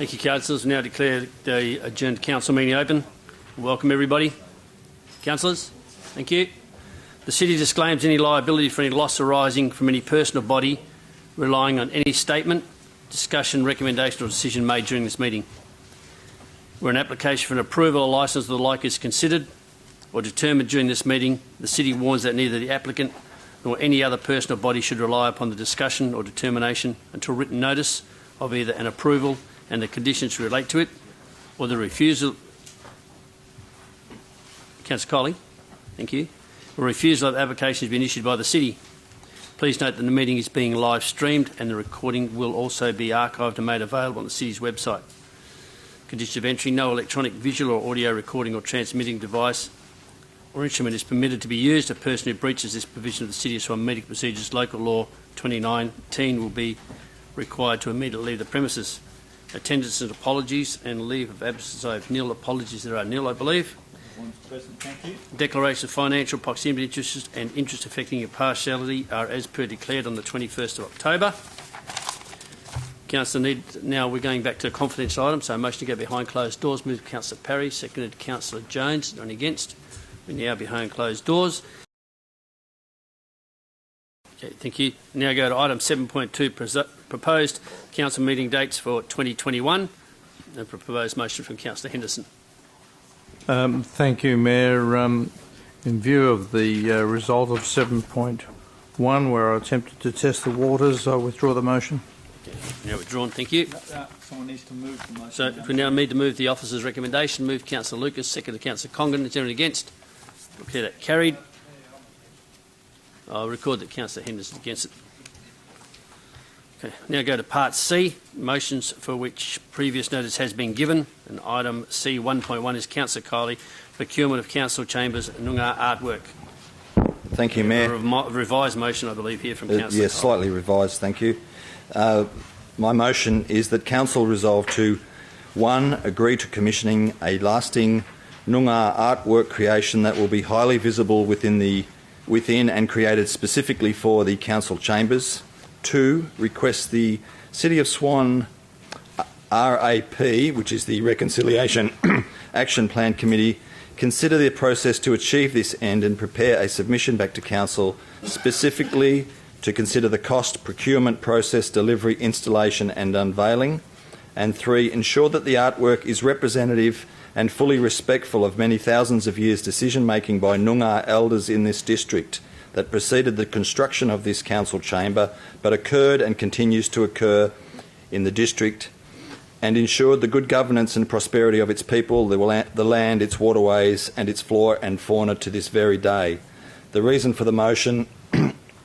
Thank you, councillors. We now declare the adjourned council meeting open. Welcome, everybody. Councillors, thank you. The City disclaims any liability for any loss arising from any person or body relying on any statement, discussion, recommendation or decision made during this meeting. Where an application for an approval or licence or the like is considered or determined during this meeting, the City warns that neither the applicant nor any other person or body should rely upon the discussion or determination until written notice of either an approval and the conditions relate to it, or the refusal. Councillor Colley, thank you. Or refusal of the application has been issued by the City. Please note that the meeting is being live streamed and the recording will also be archived and made available on the City's website. Condition of entry: no electronic, visual or audio recording or transmitting device or instrument is permitted to be used. A person who breaches this provision of the City's Meeting Procedures Local Law 2019 will be required to immediately leave the premises. Attendance and apologies and leave of absence. I have nil. Apologies, there are nil, I believe. Present, thank you. Declaration of financial proximity interests and interest affecting impartiality are as per declared on the 21st of October. Councillor now we're going back to a confidential item, so a motion to go behind closed doors. Moved Councillor Parry, seconded Councillor Jones. None against. We're now behind closed doors. Okay, thank you. Now go to item 7.2, proposed council meeting dates for 2021. A proposed motion from Councillor Henderson. Thank you, Mayor. In view of the result of 7.1, where I attempted to test the waters, I withdraw the motion. Okay, now withdrawn. Thank you. Someone needs to move the motion. So we now need to move the officer's recommendation. Move Councillor Lucas, seconded Councillor Congdon. Is anyone against? Declare that carried. I'll record that Councillor Henderson against it. Okay, now go to Part C, motions for which previous notice has been given. And item C 1.1 is Councillor Kiley, procurement of council chambers Noongar artwork. Thank you, Mayor. A revised motion, I believe, here from Councillor. Yes, slightly revised, thank you. My motion is that Council resolve to 1. Agree to commissioning a lasting Noongar artwork creation that will be highly visible within and created specifically for the council chambers. 2. Request the City of Swan RAP, which is the Reconciliation Action Plan Committee, consider the process to achieve this end and prepare a submission back to Council specifically to consider the cost, procurement process, delivery, installation and unveiling. And 3. Ensure that the artwork is representative and fully respectful of many thousands of years decision-making by Noongar elders in this district that preceded the construction of this council chamber but occurred and continues to occur in the district, and ensured the good governance and prosperity of its people, the land, its waterways and its flora and fauna to this very day. The reason for the motion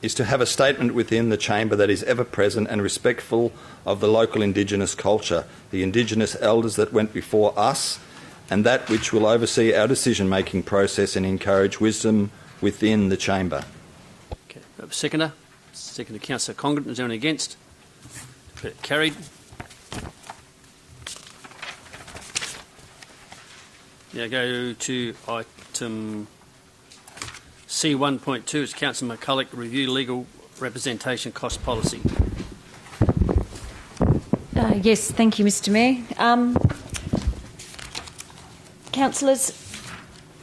is to have a statement within the chamber that is ever present and respectful of the local Indigenous culture, the Indigenous elders that went before us, and that which will oversee our decision-making process and encourage wisdom within the chamber. Okay, seconder. Seconder Councillor Congdon. Is anyone against? Carried. Now go to item C 1.2. It's Councillor McCulloch, review legal representation cost policy. Yes, thank you, Mr Mayor. Councillors,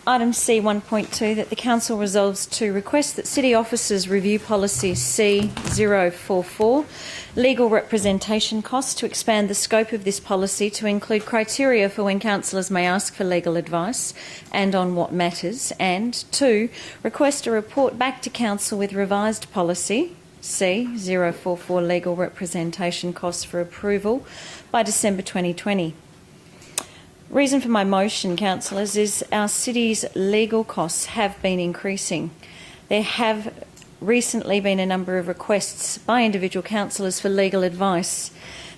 item C 1.2, that the Council resolves to request that City officers review policy C044, legal representation costs, to expand the scope of this policy to include criteria for when councillors may ask for legal advice and on what matters, and 2, request a report back to Council with revised policy C044, legal representation costs, for approval by December 2020. Reason for my motion, councillors, is our city's legal costs have been increasing. There have recently been a number of requests by individual councillors for legal advice.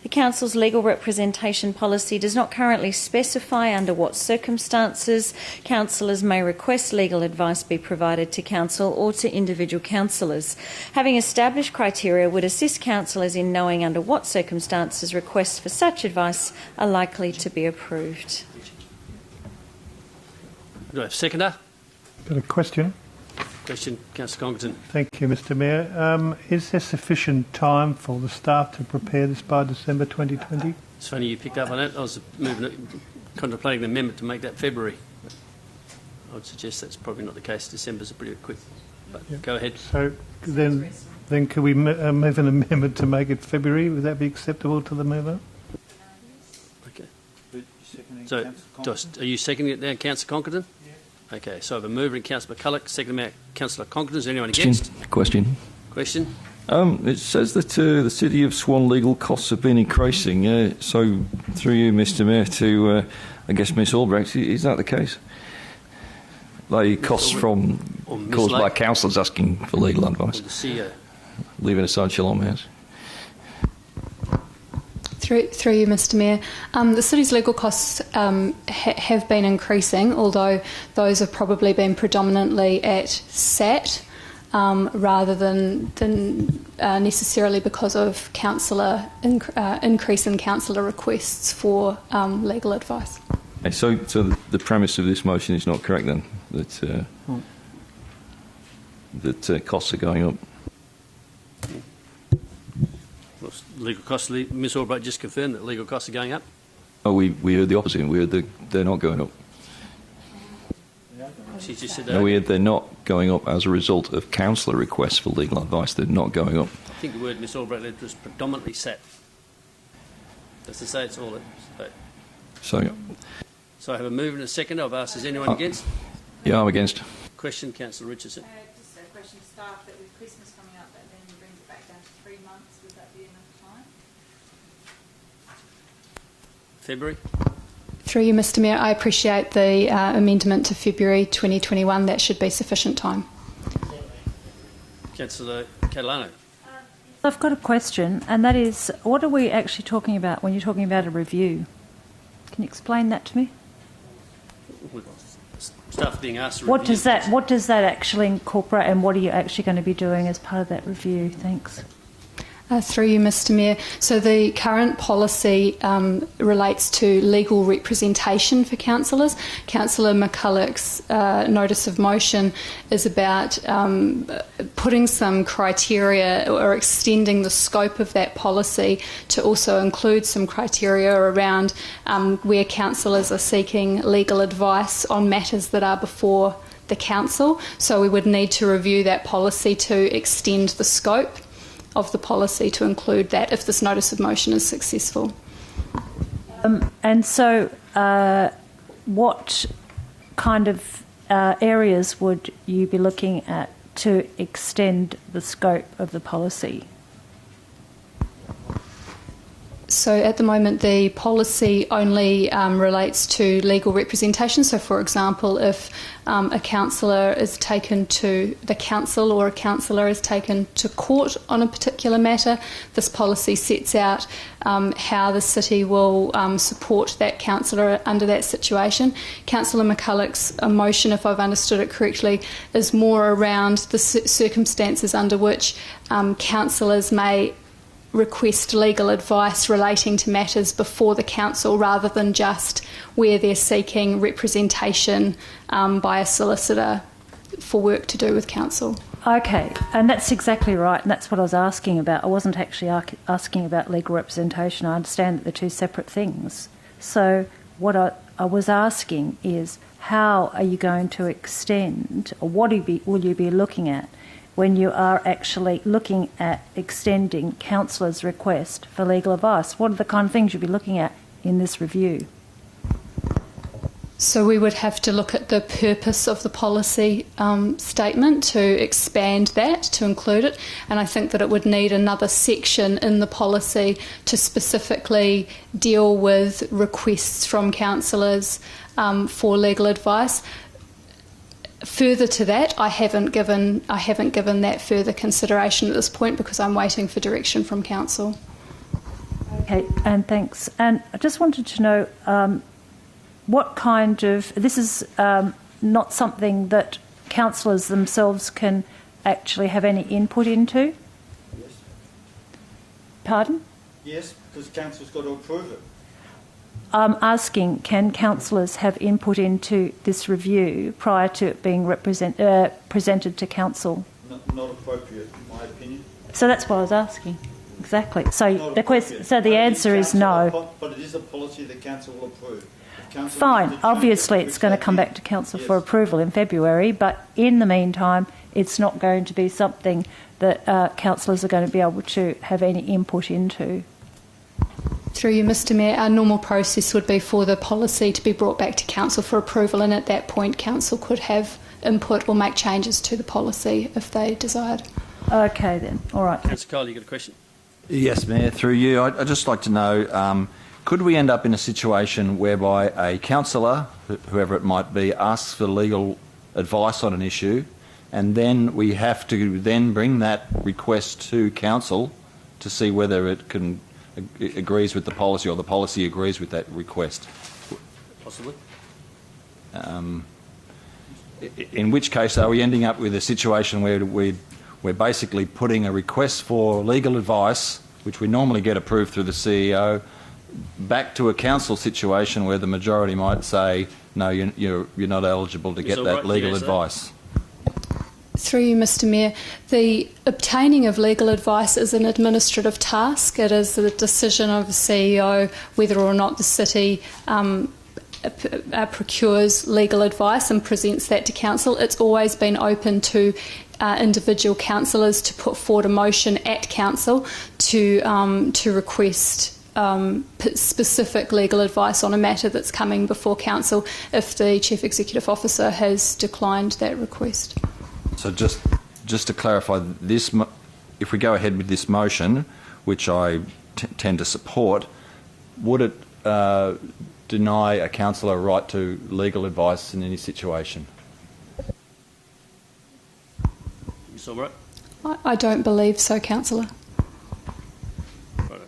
The Council's legal representation policy does not currently specify under what circumstances councillors may request legal advice be provided to Council or to individual councillors. Having established criteria would assist councillors in knowing under what circumstances requests for such advice are likely to be approved. Do I have a seconder? Got a question. Question, Councillor Congdon. Thank you, Mr Mayor. Is there sufficient time for the staff to prepare this by December 2020? It's funny you picked up on it. I was contemplating the amendment to make that February. I would suggest that's probably not the case. December's a pretty quick. But go ahead. So then could we move an amendment to make it February? Would that be acceptable to the mover? Okay. But seconding So, Councillor Compton. are you seconding it there, Councillor Conkerton? Yeah. Okay, so I have a mover in Councillor McCulloch, seconded by Councillor Conkerton. Is anyone against? Question. Question? It says that the City of Swan legal costs have been increasing. So, through you, Mr Mayor, to, I guess, Miss Albrecht, is that the case? Like costs Or Ms. caused by Lake? councillors asking for legal Or advice? the CEO? Leaving aside Shalom House. Through you, Mr Mayor, the city's legal costs have been increasing, although those have probably been predominantly at SAT rather than necessarily because of increase in councillor requests for legal advice. Okay, so the premise of this motion is not correct then, that costs are going up. Well, legal costs, Ms Albright just confirmed that legal costs are going up. Oh, we heard the opposite. We heard they're not going up. She just said No, we heard they're not going up as a result of councillor requests for legal advice. They're not going up. I think the word Ms Albright led was predominantly SAT. That's to say it's all it. So I have a mover and a second. I've asked, is anyone against? Yeah, I'm against. Question, Councillor Richardson. Just a question to staff, that with Christmas coming up, that then brings it back down to 3 months. Would that be enough time? February? Through you, Mr Mayor, I appreciate the amendment to February 2021. That should be sufficient time. Councillor Catalano. I've got a question, and that is, what are we actually talking about when you're talking about a review? Can you explain that to me? Staff being asked to What review. does that actually incorporate, and what are you actually going to be doing as part of that review? Thanks. Through you, Mr Mayor. So the current policy relates to legal representation for councillors. Councillor McCulloch's notice of motion is about putting some criteria or extending the scope of that policy to also include some criteria around where councillors are seeking legal advice on matters that are before the council. So we would need to review that policy to extend the scope of the policy to include that if this notice of motion is successful. And so what kind of areas would you be looking at to extend the scope of the policy? So at the moment, the policy only relates to legal representation. So, for example, if a councillor is taken to the council or a councillor is taken to court on a particular matter, this policy sets out how the city will support that councillor under that situation. Councillor McCulloch's motion, if I've understood it correctly, is more around the circumstances under which councillors may request legal advice relating to matters before the council rather than just where they're seeking representation by a solicitor for work to do with council. Okay, and that's exactly right, and that's what I was asking about. I wasn't actually asking about legal representation. I understand that they're two separate things. So what I was asking is, how are you going to extend, or what will you be looking at when you are actually looking at extending councillors' request for legal advice? What are the kind of things you'll be looking at in this review? So we would have to look at the purpose of the policy statement to expand that, to include it, and I think that it would need another section in the policy to specifically deal with requests from councillors for legal advice. Further to that, I haven't given that further consideration at this point because I'm waiting for direction from council. Okay, and thanks. And I just wanted to know what kind of... This is not something that councillors themselves can actually have any input into? Yes. Pardon? Yes, because council's got to approve it. I'm asking, can councillors have input into this review prior to it being presented to council? Not appropriate, in my opinion. So that's what I was asking. exactly. Not So appropriate. so the But it answer is no. But it is a policy that council will approve. If council Fine. determines Obviously, that it's going to which come they back to did, council yes. for approval in February, but in the meantime, it's not going to be something that councillors are going to be able to have any input into. Through you, Mr Mayor, our normal process would be for the policy to be brought back to council for approval, and at that point council could have input or make changes to the policy if they desired. Okay, then. All right. Councillor Cole, you got a question? Yes, Mayor, through you. I'd just like to know, could we end up in a situation whereby a councillor, whoever it might be, asks for legal advice on an issue, and then we have to then bring that request to council to see whether it agrees with the policy or the policy agrees with that request? Possibly. In which case, are we ending up with a situation where we're basically putting a request for legal advice, which we normally get approved through the CEO, back to a council situation where the majority might say, no, you're not eligible to get all that right, legal yes, advice? Through you, Mr Mayor, the obtaining of legal advice is an administrative task. It is the decision of the CEO whether or not the city procures legal advice and presents that to council. It's always been open to individual councillors to put forward a motion at council to request specific legal advice on a matter that's coming before council if the Chief Executive Officer has declined that request. So just to clarify, if we go ahead with this motion, which I tend to support, would it deny a councillor a right to legal advice in any situation? It's all right. I don't believe so, councillor. Righto.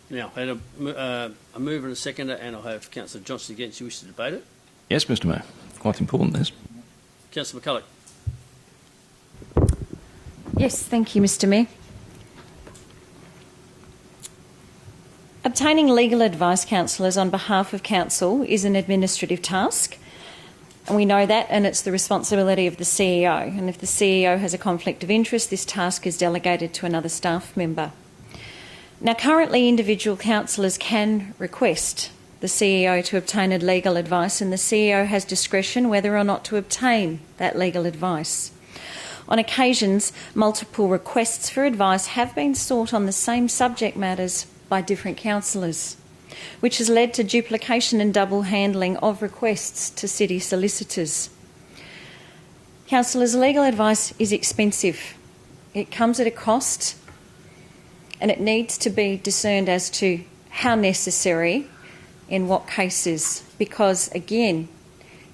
Now, I had a mover and a seconder, and I'll have Councillor Johnson against you wish to debate it. Yes, Mr Mayor. Quite important, this. Councillor McCulloch. Yes, thank you, Mr Mayor. Obtaining legal advice, councillors, on behalf of council is an administrative task. And we know that, and it's the responsibility of the CEO. And if the CEO has a conflict of interest, this task is delegated to another staff member. Now, currently, individual councillors can request the CEO to obtain legal advice, and the CEO has discretion whether or not to obtain that legal advice. On occasions, multiple requests for advice have been sought on the same subject matters by different councillors, which has led to duplication and double handling of requests to city solicitors. Councillors, legal advice is expensive. It comes at a cost, and it needs to be discerned as to how necessary, in what cases, because again,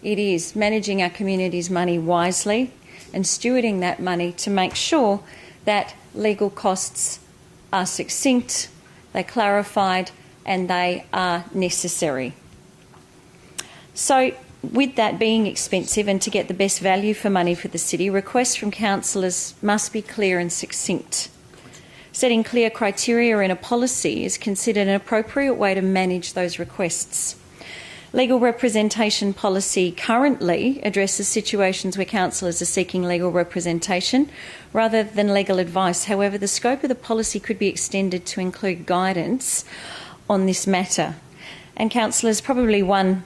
it is managing our community's money wisely and stewarding that money to make sure that legal costs are succinct, they're clarified, and they are necessary. So, with that being expensive and to get the best value for money for the city, requests from councillors must be clear and succinct. Setting clear criteria in a policy is considered an appropriate way to manage those requests. Legal representation policy currently addresses situations where councillors are seeking legal representation rather than legal advice. However, the scope of the policy could be extended to include guidance on this matter. And councillors, probably one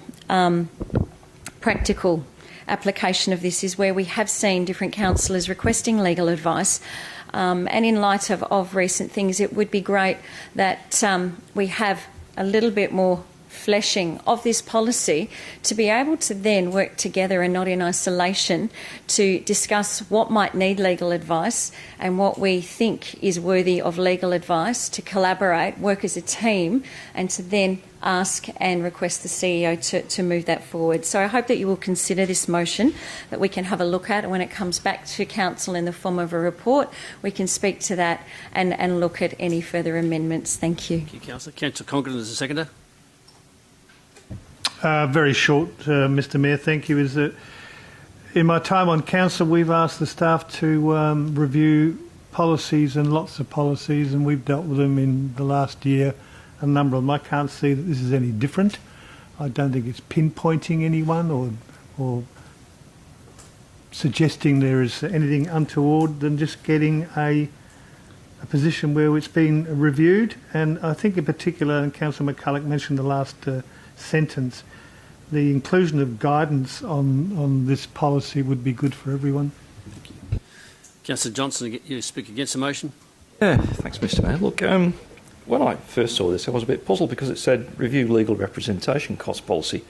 practical application of this is where we have seen different councillors requesting legal advice. And in light of recent things, it would be great that we have a little bit more fleshing of this policy to be able to then work together and not in isolation to discuss what might need legal advice and what we think is worthy of legal advice, to collaborate, work as a team, and to then ask and request the CEO to move that forward. So I hope that you will consider this motion, that we can have a look at, and when it comes back to council in the form of a report, we can speak to that and look at any further amendments. Thank you. Thank you, Councillor. Councillor Congren as a seconder. Very short, Mr Mayor, thank you. Is that in my time on council, we've asked the staff to review policies, and lots of policies, and we've dealt with them in the last year, a number of them. I can't see that this is any different. I don't think it's pinpointing anyone or suggesting there is anything untoward than just getting a a position where it's been reviewed, and I think in particular, and Councillor McCulloch mentioned the last sentence, the inclusion of guidance on this policy would be good for everyone. Councillor Johnson, you speak against the motion. Yeah, thanks, Mr. Mayor. Look, when I first saw this, I was a bit puzzled because it said review legal representation cost policy,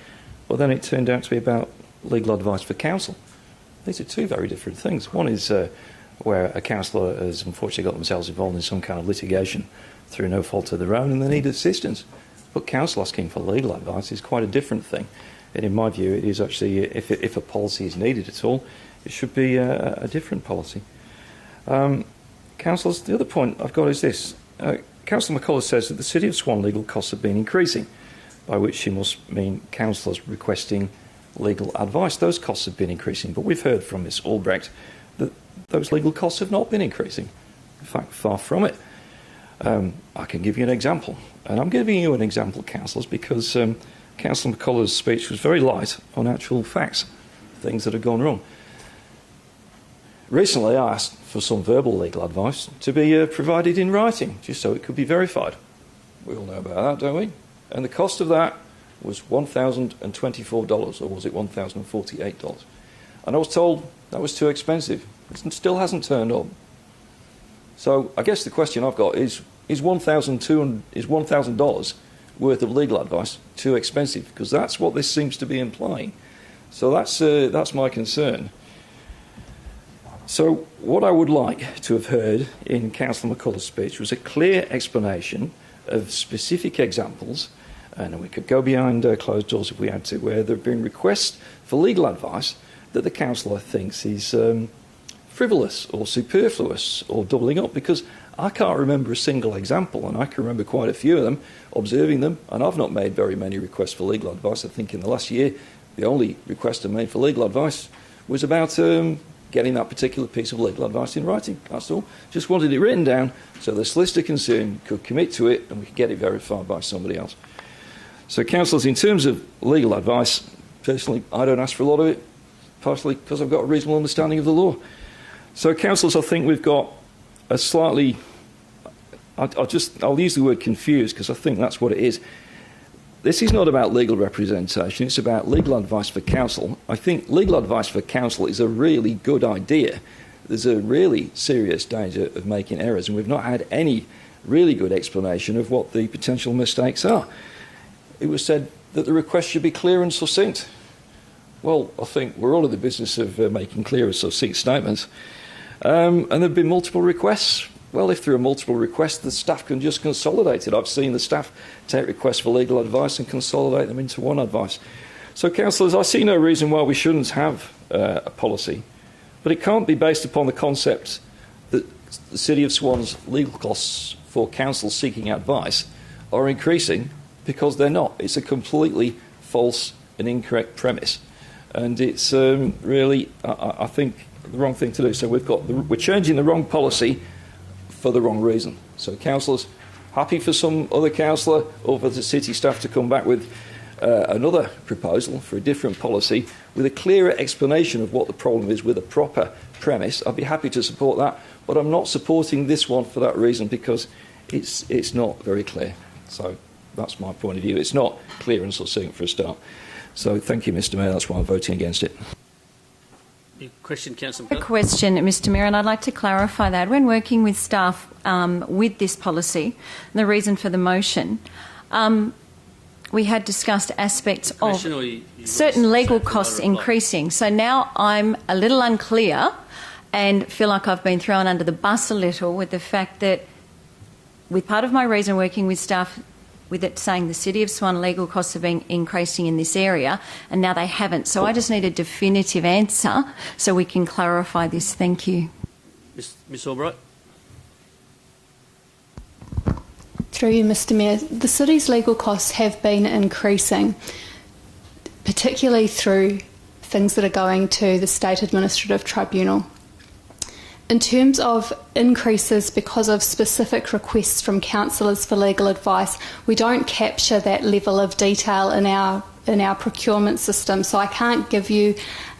but then it turned out to be about legal advice for council. These are two very different things. One is where a councillor has unfortunately got themselves involved in some kind of litigation through no fault of their own and they need assistance. But council asking for legal advice is quite a different thing. And in my view, it is actually, if a policy is needed at all, it should be a different policy. Councillors, the other point I've got is this. Councillor McCulloch says that the City of Swan legal costs have been increasing, by which she must mean councillors requesting legal advice. Those costs have been increasing, but we've heard from Ms Albrecht that those legal costs have not been increasing. In fact, far from it. I can give you an example. And I'm giving you an example, councillors, because Councillor McCulloch's speech was very light on actual facts, things that have gone wrong. Recently, I asked for some verbal legal advice to be provided in writing, just so it could be verified. We all know about that, don't we? And the cost of that was $1,024, or was it $1,048? And I was told that was too expensive. It still hasn't turned up. So I guess the question I've got is $1,000 worth of legal advice too expensive? Because that's what this seems to be implying. So that's my concern. So what I would like to have heard in Councillor McCulloch's speech was a clear explanation of specific examples, and we could go behind closed doors if we had to, where there have been requests for legal advice that the councillor thinks is frivolous or superfluous or doubling up, because I can't remember a single example, and I can remember quite a few of them, observing them, and I've not made very many requests for legal advice. I think in the last year the only request I made for legal advice was about getting that particular piece of legal advice in writing, that's all. Just wanted it written down so the solicitor concerned could commit to it and we could get it verified by somebody else. So, councillors, in terms of legal advice, personally, I don't ask for a lot of it, partially because I've got a reasonable understanding of the law. So, councillors, I think we've got a slightly... I'll use the word confused because I think that's what it is. This is not about legal representation, it's about legal advice for council. I think legal advice for council is a really good idea. There's a really serious danger of making errors, and we've not had any really good explanation of what the potential mistakes are. It was said that the request should be clear and succinct. Well, I think we're all in the business of making clear and succinct statements. And there have been multiple requests. Well, if there are multiple requests, the staff can just consolidate it. I've seen the staff take requests for legal advice and consolidate them into one advice. So, councillors, I see no reason why we shouldn't have a policy, but it can't be based upon the concept that the City of Swan's legal costs for council seeking advice are increasing, because they're not. It's a completely false and incorrect premise, and it's really, I think, the wrong thing to do. So we're changing the wrong policy for the wrong reason. So, councillors, happy for some other councillor or for the city staff to come back with another proposal for a different policy with a clearer explanation of what the problem is with a proper premise. I'd be happy to support that, but I'm not supporting this one for that reason, because it's not very clear. So that's my point of view. It's not clear and succinct for a start. So thank you, Mr. Mayor. That's why I'm voting against it. Question, Councillor A question, Mr. Mayor, and I'd like to clarify that. When working with staff with this policy, the reason for the motion, we had discussed aspects of certain legal costs increasing. So now I'm a little unclear and feel like I've been thrown under the bus a little with the fact that, with part of my reason working with staff with it saying the City of Swan legal costs have been increasing in this area, and now they haven't. So I just need a definitive answer so we can clarify this. Thank you. Ms Albright. Through you, Mr. Mayor, the city's legal costs have been increasing, particularly through things that are going to the State Administrative Tribunal. In terms of increases because of specific requests from councillors for legal advice, we don't capture that level of detail in our procurement system, so I can't give you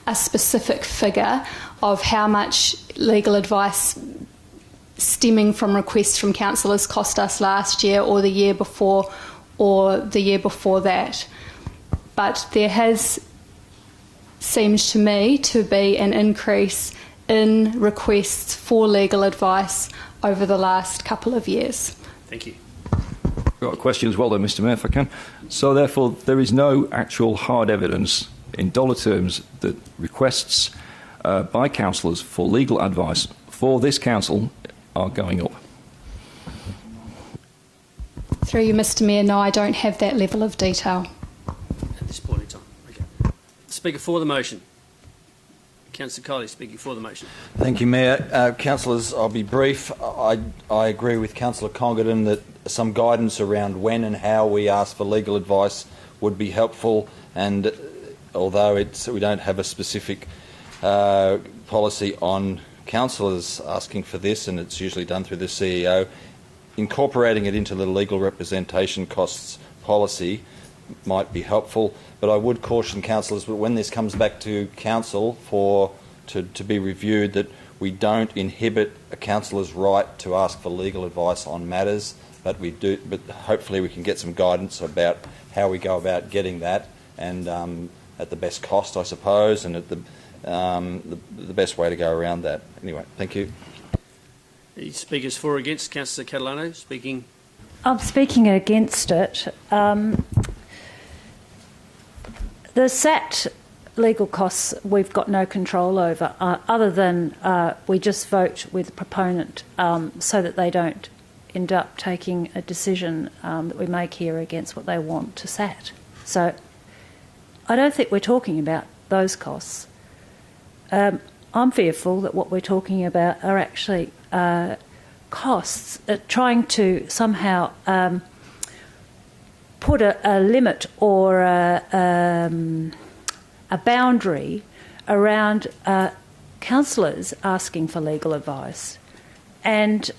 a specific figure of how much legal advice stemming from requests from councillors cost us last year or the year before or the year before that. But there has seemed to me to be an increase in requests for legal advice over the last couple of years. Thank you. Got a question as well, though, Mr. Mayor, if I can. So, therefore, there is no actual hard evidence in dollar terms that requests by councillors for legal advice for this council are going up. Through you, Mr. Mayor, no, I don't have that level of detail. At this point in time. Okay. Speaker for the motion. Councillor Kiley speaking for the motion. Thank you, Mayor. Councillors, I'll be brief. I agree with Councillor Congerton that some guidance around when and how we ask for legal advice would be helpful, and although we don't have a specific policy on councillors asking for this, and it's usually done through the CEO, incorporating it into the legal representation costs policy might be helpful. But I would caution councillors that when this comes back to council to be reviewed, that we don't inhibit a councillor's right to ask for legal advice on matters, but hopefully we can get some guidance about how we go about getting that, and at the best cost, I suppose, and at the best way to go around that. Anyway, thank you. The speakers for or against. Councillor Catalano speaking. I'm speaking against it. The SAT legal costs we've got no control over, other than we just vote with the proponent so that they don't end up taking a decision that we make here against what they want to SAT. So I don't think we're talking about those costs. I'm fearful that what we're talking about are actually costs, trying to somehow put a limit or a boundary around councillors asking for legal advice. And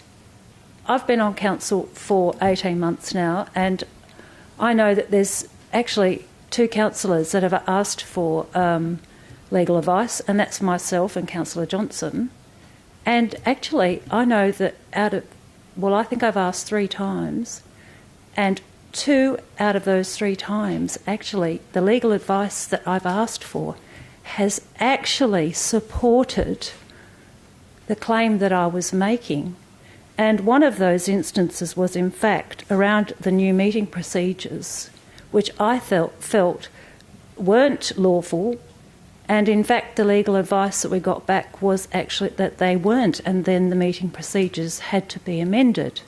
I've been on council for 18 months now, and I know that there's actually 2 councillors that have asked for legal advice, and that's myself and Councillor Johnson. And actually, I know that I think I've asked 3 times, and 2 out of those 3 times, actually, the legal advice that I've asked for has actually supported the claim that I was making. And one of those instances was, in fact, around the new meeting procedures, which I felt weren't lawful. And in fact, the legal advice that we got back was actually that they weren't, and then the meeting procedures had to be amended.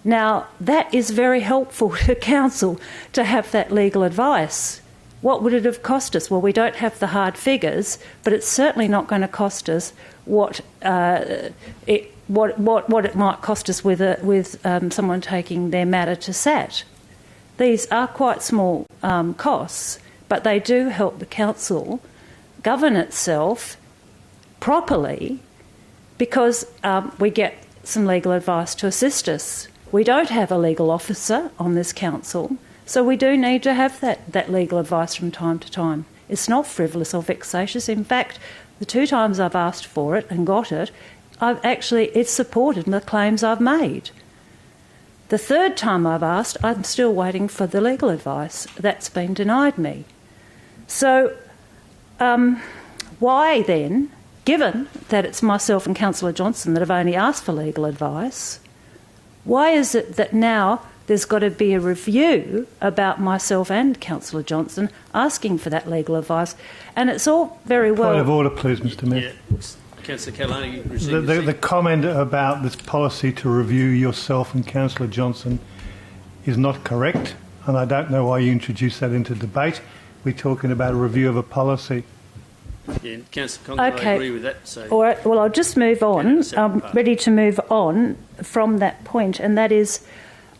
Now, that is very helpful to council to have that legal advice. What would it have cost us? Well, we don't have the hard figures, but it's certainly not going to cost us what it might cost us with someone taking their matter to SAT. These are quite small costs, but they do help the council govern itself properly, because we get some legal advice to assist us. We don't have a legal officer on this council, so we do need to have that legal advice from time to time. It's not frivolous or vexatious. In fact, the 2 times I've asked for it and got it, it's supported the claims I've made. The 3rd time I've asked, I'm still waiting for the legal advice. That's been denied me. So why then, given that it's myself and Councillor Johnson that have only asked for legal advice, why is it that now there's got to be a review about myself and Councillor Johnson asking for that legal advice? And it's all very well... Point of order, please, Mr Mayor. Yeah. Councillor Catalano, you received The comment about this policy to review yourself and Councillor Johnson is not correct, and I don't know why you introduced that into debate. We're talking about a review of a policy. Yeah, Councillor Congerton, I agree with that. So. All right, well, I'll just move on. I'm ready to move on from that point, and that is,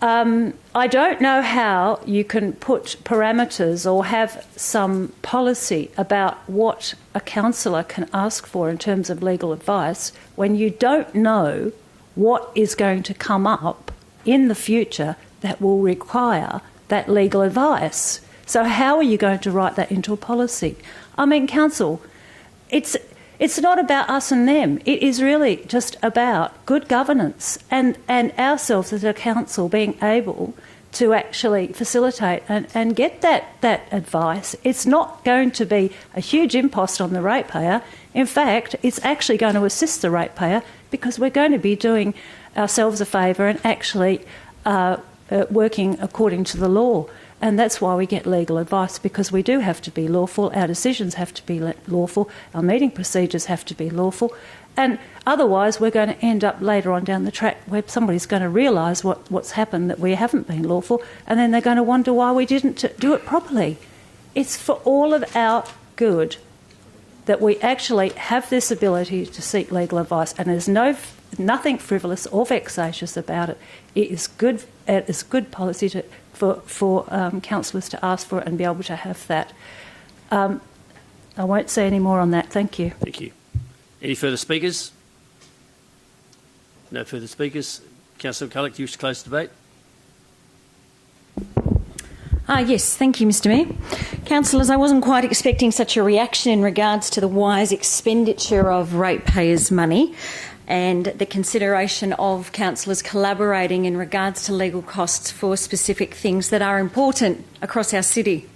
I don't know how you can put parameters or have some policy about what a councillor can ask for in terms of legal advice when you don't know what is going to come up in the future that will require that legal advice. So how are you going to write that into a policy? I mean, council, it's It's not about us and them. It is really just about good governance and ourselves as a council being able to actually facilitate and get that advice. It's not going to be a huge impost on the ratepayer. In fact, it's actually going to assist the ratepayer because we're going to be doing ourselves a favour and actually working according to the law. And that's why we get legal advice, because we do have to be lawful, our decisions have to be lawful, our meeting procedures have to be lawful, and otherwise we're going to end up later on down the track where somebody's going to realise what's happened, that we haven't been lawful, and then they're going to wonder why we didn't do it properly. It's for all of our good that we actually have this ability to seek legal advice, and there's nothing frivolous or vexatious about it. It is good policy for councillors to ask for it and be able to have that. I won't say any more on that. Thank you. Thank you. Any further speakers? No further speakers. Councillor McCulloch, do you wish to close the debate? Yes, thank you, Mr Mayor. Councillors, I wasn't quite expecting such a reaction in regards to the wise expenditure of ratepayers' money and the consideration of councillors collaborating in regards to legal costs for specific things that are important across our city.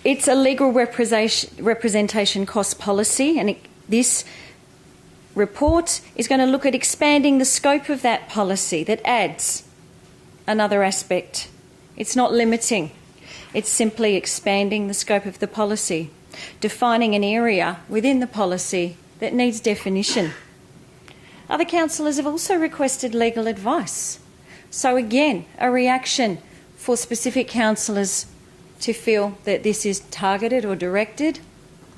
It's a legal representation cost policy, and this report is going to look at expanding the scope of that policy that adds another aspect. It's not limiting. It's simply expanding the scope of the policy, defining an area within the policy that needs definition. Other councillors have also requested legal advice. So again, a reaction for specific councillors to feel that this is targeted or directed,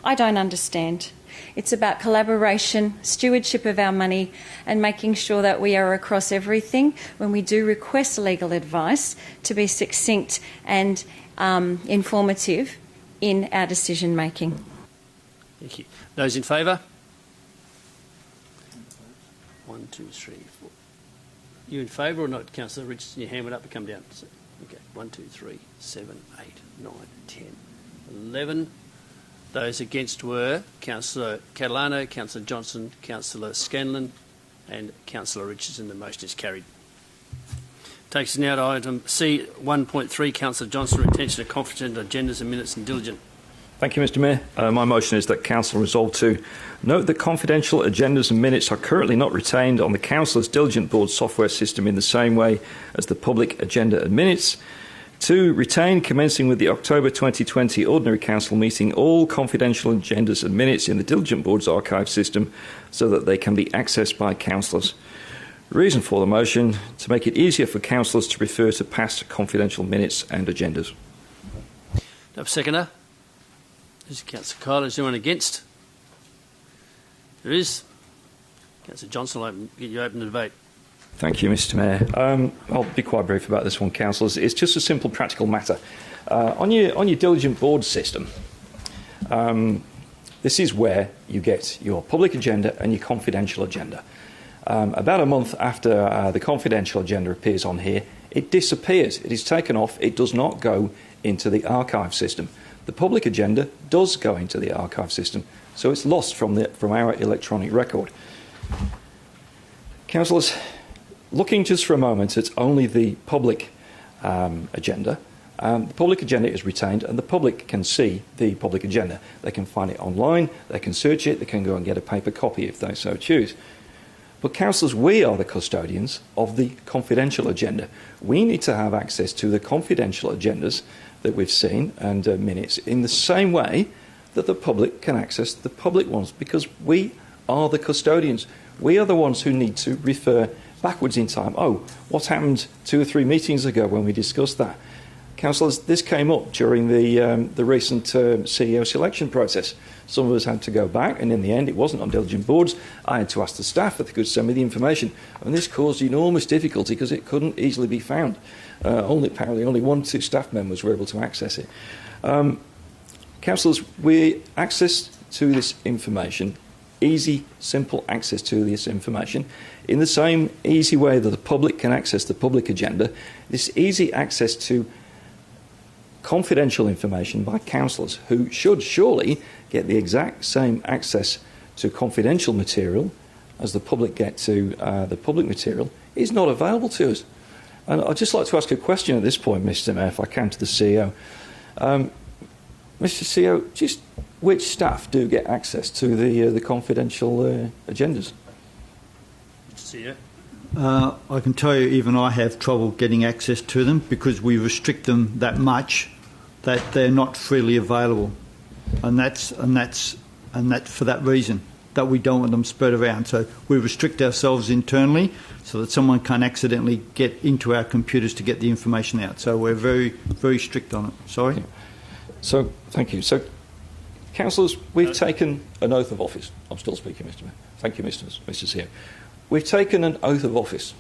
I don't understand. It's about collaboration, stewardship of our money, and making sure that we are across everything when we do request legal advice to be succinct and informative in our decision making. Thank you. Those in favour? 1, 2, 3, 4. You in favour or not, Councillor Richardson? Your hand went up and come down. Okay. 1, 2, 3, 7, 8, 9, 10, 11. Those against were Councillor Catalano, Councillor Johnson, Councillor Scanlon and Councillor Richardson. The motion is carried. Takes us now to item C 1.3, Councillor Johnson, retention of confidential agendas and minutes and diligent. Thank you, Mr Mayor. My motion is that Council resolve to note that confidential agendas and minutes are currently not retained on the Council's Diligent Board software system in the same way as the public agenda and minutes. 2. Retain, commencing with the October 2020 Ordinary Council meeting, all confidential agendas and minutes in the Diligent Board's archive system so that they can be accessed by councillors. Reason for the motion: to make it easier for councillors to refer to past confidential minutes and agendas. No seconder. Is Councillor Kyler? Is anyone against? There is. Councillor Johnson, you open the debate. Thank you, Mr Mayor. I'll be quite brief about this one, councillors. It's just a simple practical matter. On your Diligent Board system, this is where you get your public agenda and your confidential agenda. About a month after the confidential agenda appears on here, it disappears. It is taken off. It does not go into the archive system. The public agenda does go into the archive system, so it's lost from our electronic record. Councillors, looking just for a moment at only the public agenda, the public agenda is retained and the public can see the public agenda. They can find it online, they can search it, they can go and get a paper copy if they so choose. But councillors, we are the custodians of the confidential agenda. We need to have access to the confidential agendas that we've seen and minutes in the same way that the public can access the public ones, because we are the custodians. We are the ones who need to refer backwards in time. Oh, what happened 2 or 3 meetings ago when we discussed that? Councillors, this came up during the recent CEO selection process. Some of us had to go back, and in the end it wasn't on Diligent Boards. I had to ask the staff if they could send me the information, and this caused enormous difficulty because it couldn't easily be found. Apparently only 1 or 2 staff members were able to access it. Councillors, we access to this information, easy, simple access to this information, in the same easy way that the public can access the public agenda. This easy access to confidential information by councillors, who should surely get the exact same access to confidential material as the public get to the public material is not available to us. And I'd just like to ask a question at this point, Mr. Mayor, if I can, to the CEO. Mr. CEO, just which staff do get access to the confidential agendas? CEO. I can tell you, even I have trouble getting access to them because we restrict them that much that they're not freely available, and that's for that reason, that we don't want them spread around. So we restrict ourselves internally so that someone can't accidentally get into our computers to get the information out. So we're very, very strict on it. Sorry. Okay. So thank you. So, councillors, we've taken an oath of office. I'm still speaking, Mr. Mayor. Thank you, Mr. CEO. We've taken an oath of office.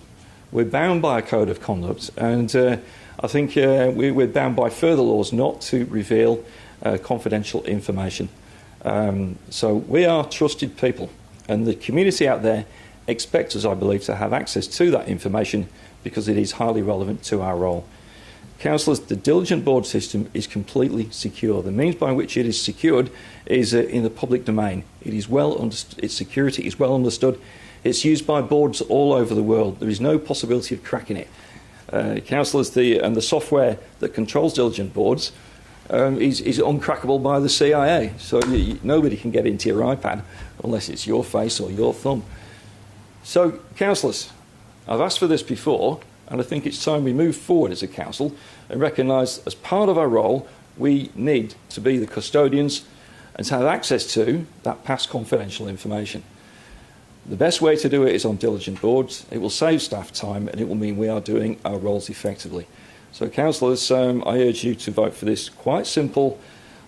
We're bound by a code of conduct, and I think we're bound by further laws not to reveal confidential information. So we are trusted people, and the community out there expects us, I believe, to have access to that information because it is highly relevant to our role. Councillors, the diligent board system is completely secure. The means by which it is secured is in the public domain. It is well understood. Its security is well understood. It's used by boards all over the world. There is no possibility of cracking it. Councillors, the software that controls diligent boards is uncrackable by the CIA. So nobody can get into your iPad unless it's your face or your thumb. So, councillors, I've asked for this before, and I think it's time we move forward as a council and recognise, as part of our role, we need to be the custodians and to have access to that past confidential information. The best way to do it is on diligent boards. It will save staff time, and it will mean we are doing our roles effectively. So, councillors, I urge you to vote for this quite simple,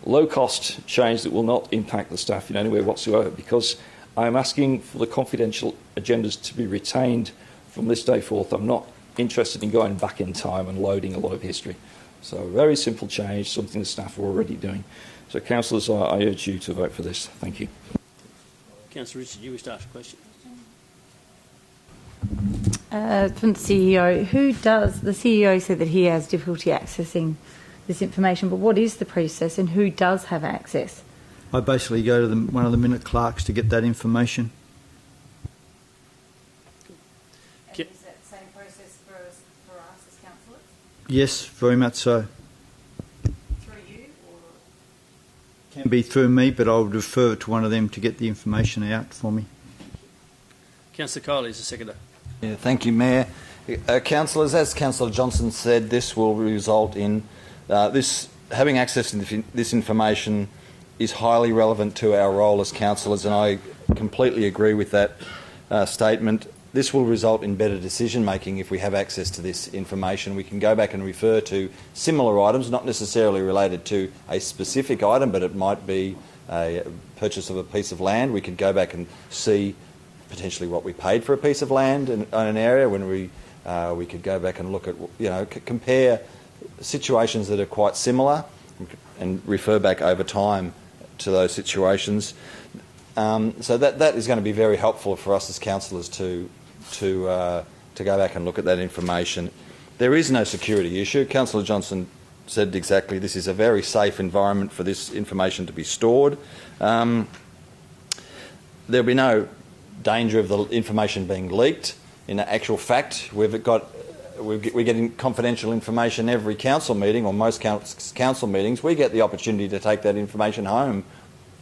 low-cost change that will not impact the staff in any way whatsoever, because I am asking for the confidential agendas to be retained from this day forth. I'm not interested in going back in time and loading a lot of history. So, a very simple change, something the staff are already doing. So, councillors, I urge you to vote for this. Thank you. Councillor Richard, you wish to ask a question? From the CEO, the CEO said that he has difficulty accessing this information, but what is the process and who does have access? I basically go to one of the minute clerks to get that information. And is that the same process for us as councillors? Yes, very much so. Through you, or? Can be through me, but I would refer it to one of them to get the information out for me. Councillor Kiley is the seconder. Yeah, thank you, Mayor. Councillors, as Councillor Johnson said, this will result in having access to this information is highly relevant to our role as councillors, and I completely agree with that statement. This will result in better decision making if we have access to this information. We can go back and refer to similar items, not necessarily related to a specific item, but it might be a purchase of a piece of land. We could go back and see potentially what we paid for a piece of land in an area. When we could go back and look at, compare situations that are quite similar and refer back over time to those situations. So that is going to be very helpful for us as councillors to go back and look at that information. There is no security issue. Councillor Johnson said exactly this is a very safe environment for this information to be stored. There'll be no danger of the information being leaked. In actual fact, we're getting confidential information every council meeting, or most council meetings. We get the opportunity to take that information home,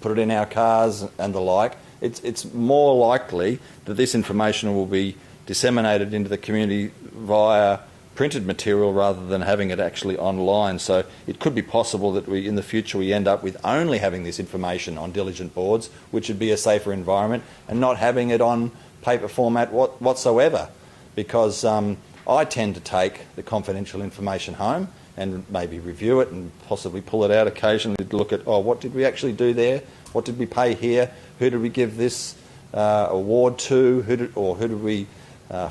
put it in our cars and the like. It's more likely that this information will be disseminated into the community via printed material rather than having it actually online. So it could be possible that in the future we end up with only having this information on diligent boards, which would be a safer environment, and not having it on paper format whatsoever, because I tend to take the confidential information home and maybe review it and possibly pull it out occasionally to look at, what did we actually do there? What did we pay here? Who did we give this award to? Who did we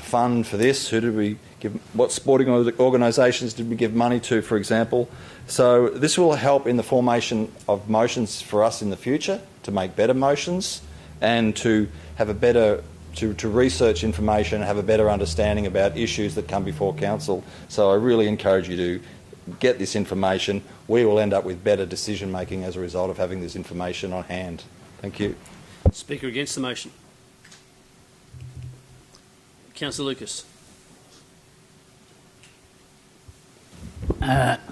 fund for this? Who did we give? What sporting organisations did we give money to, for example? So this will help in the formation of motions for us in the future, to make better motions and to have a better to research information and have a better understanding about issues that come before council. So I really encourage you to get this information. We will end up with better decision making as a result of having this information on hand. Thank you. Speaker against the motion. Councillor Lucas.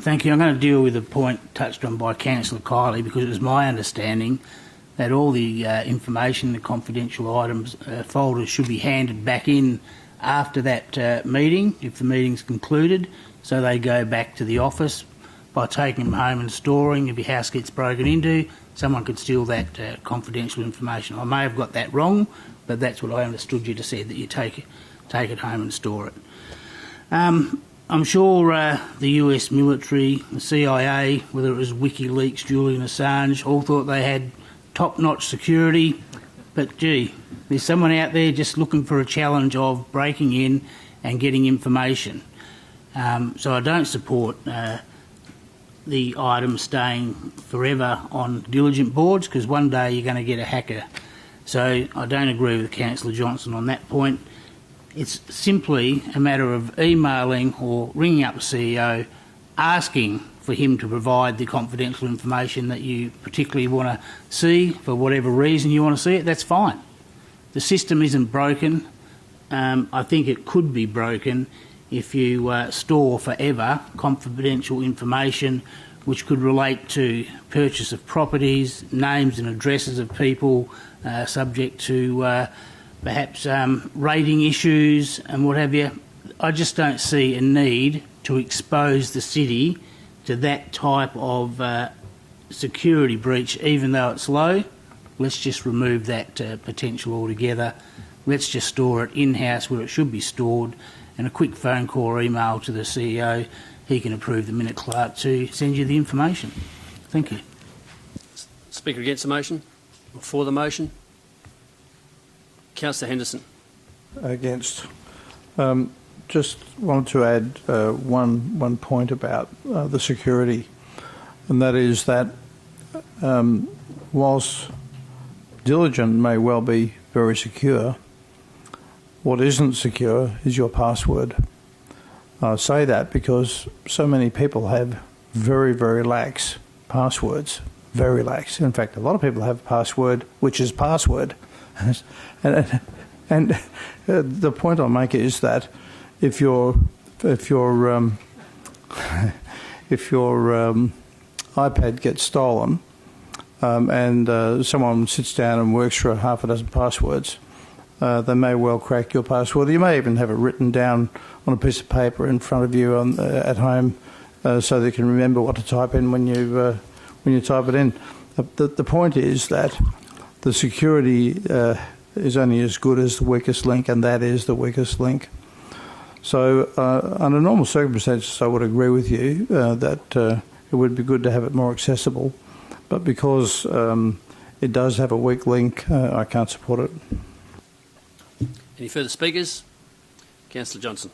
Thank you. I'm going to deal with a point touched on by Councillor Kiley, because it was my understanding that all the information, the confidential items, folders should be handed back in after that meeting, if the meeting's concluded, so they go back to the office. By taking them home and storing, if your house gets broken into, someone could steal that confidential information. I may have got that wrong, but that's what I understood you to say, that you take it home and store it. I'm sure the US military, the CIA, whether it was WikiLeaks, Julian Assange, all thought they had top-notch security, but gee, there's someone out there just looking for a challenge of breaking in and getting information. So I don't support the item staying forever on diligent boards, because one day you're going to get a hacker. So I don't agree with Councillor Johnson on that point. It's simply a matter of emailing or ringing up the CEO, asking for him to provide the confidential information that you particularly want to see for whatever reason you want to see it. That's fine. The system isn't broken. I think it could be broken if you store forever confidential information which could relate to purchase of properties, names and addresses of people, subject to perhaps rating issues and what have you. I just don't see a need to expose the city to that type of security breach, even though it's low. Let's just remove that potential altogether. Let's just store it in-house where it should be stored, and a quick phone call or email to the CEO, he can approve the minute clerk to send you the information. Thank you. Speaker against the motion? Or for the motion? Councillor Henderson. Against. Just wanted to add one point about the security, and that is that whilst Diligent may well be very secure, what isn't secure is your password. I say that because so many people have very, very lax passwords. Very lax. In fact, a lot of people have a password which is password. and the point I'll make is that if your iPad gets stolen and someone sits down and works for half a dozen passwords, they may well crack your password. You may even have it written down on a piece of paper in front of you at home, so that you can remember what to type in when you type it in. The point is that the security is only as good as the weakest link, and that is the weakest link. So under normal circumstances, I would agree with you that it would be good to have it more accessible, but because it does have a weak link, I can't support it. Any further speakers? Councillor Johnson.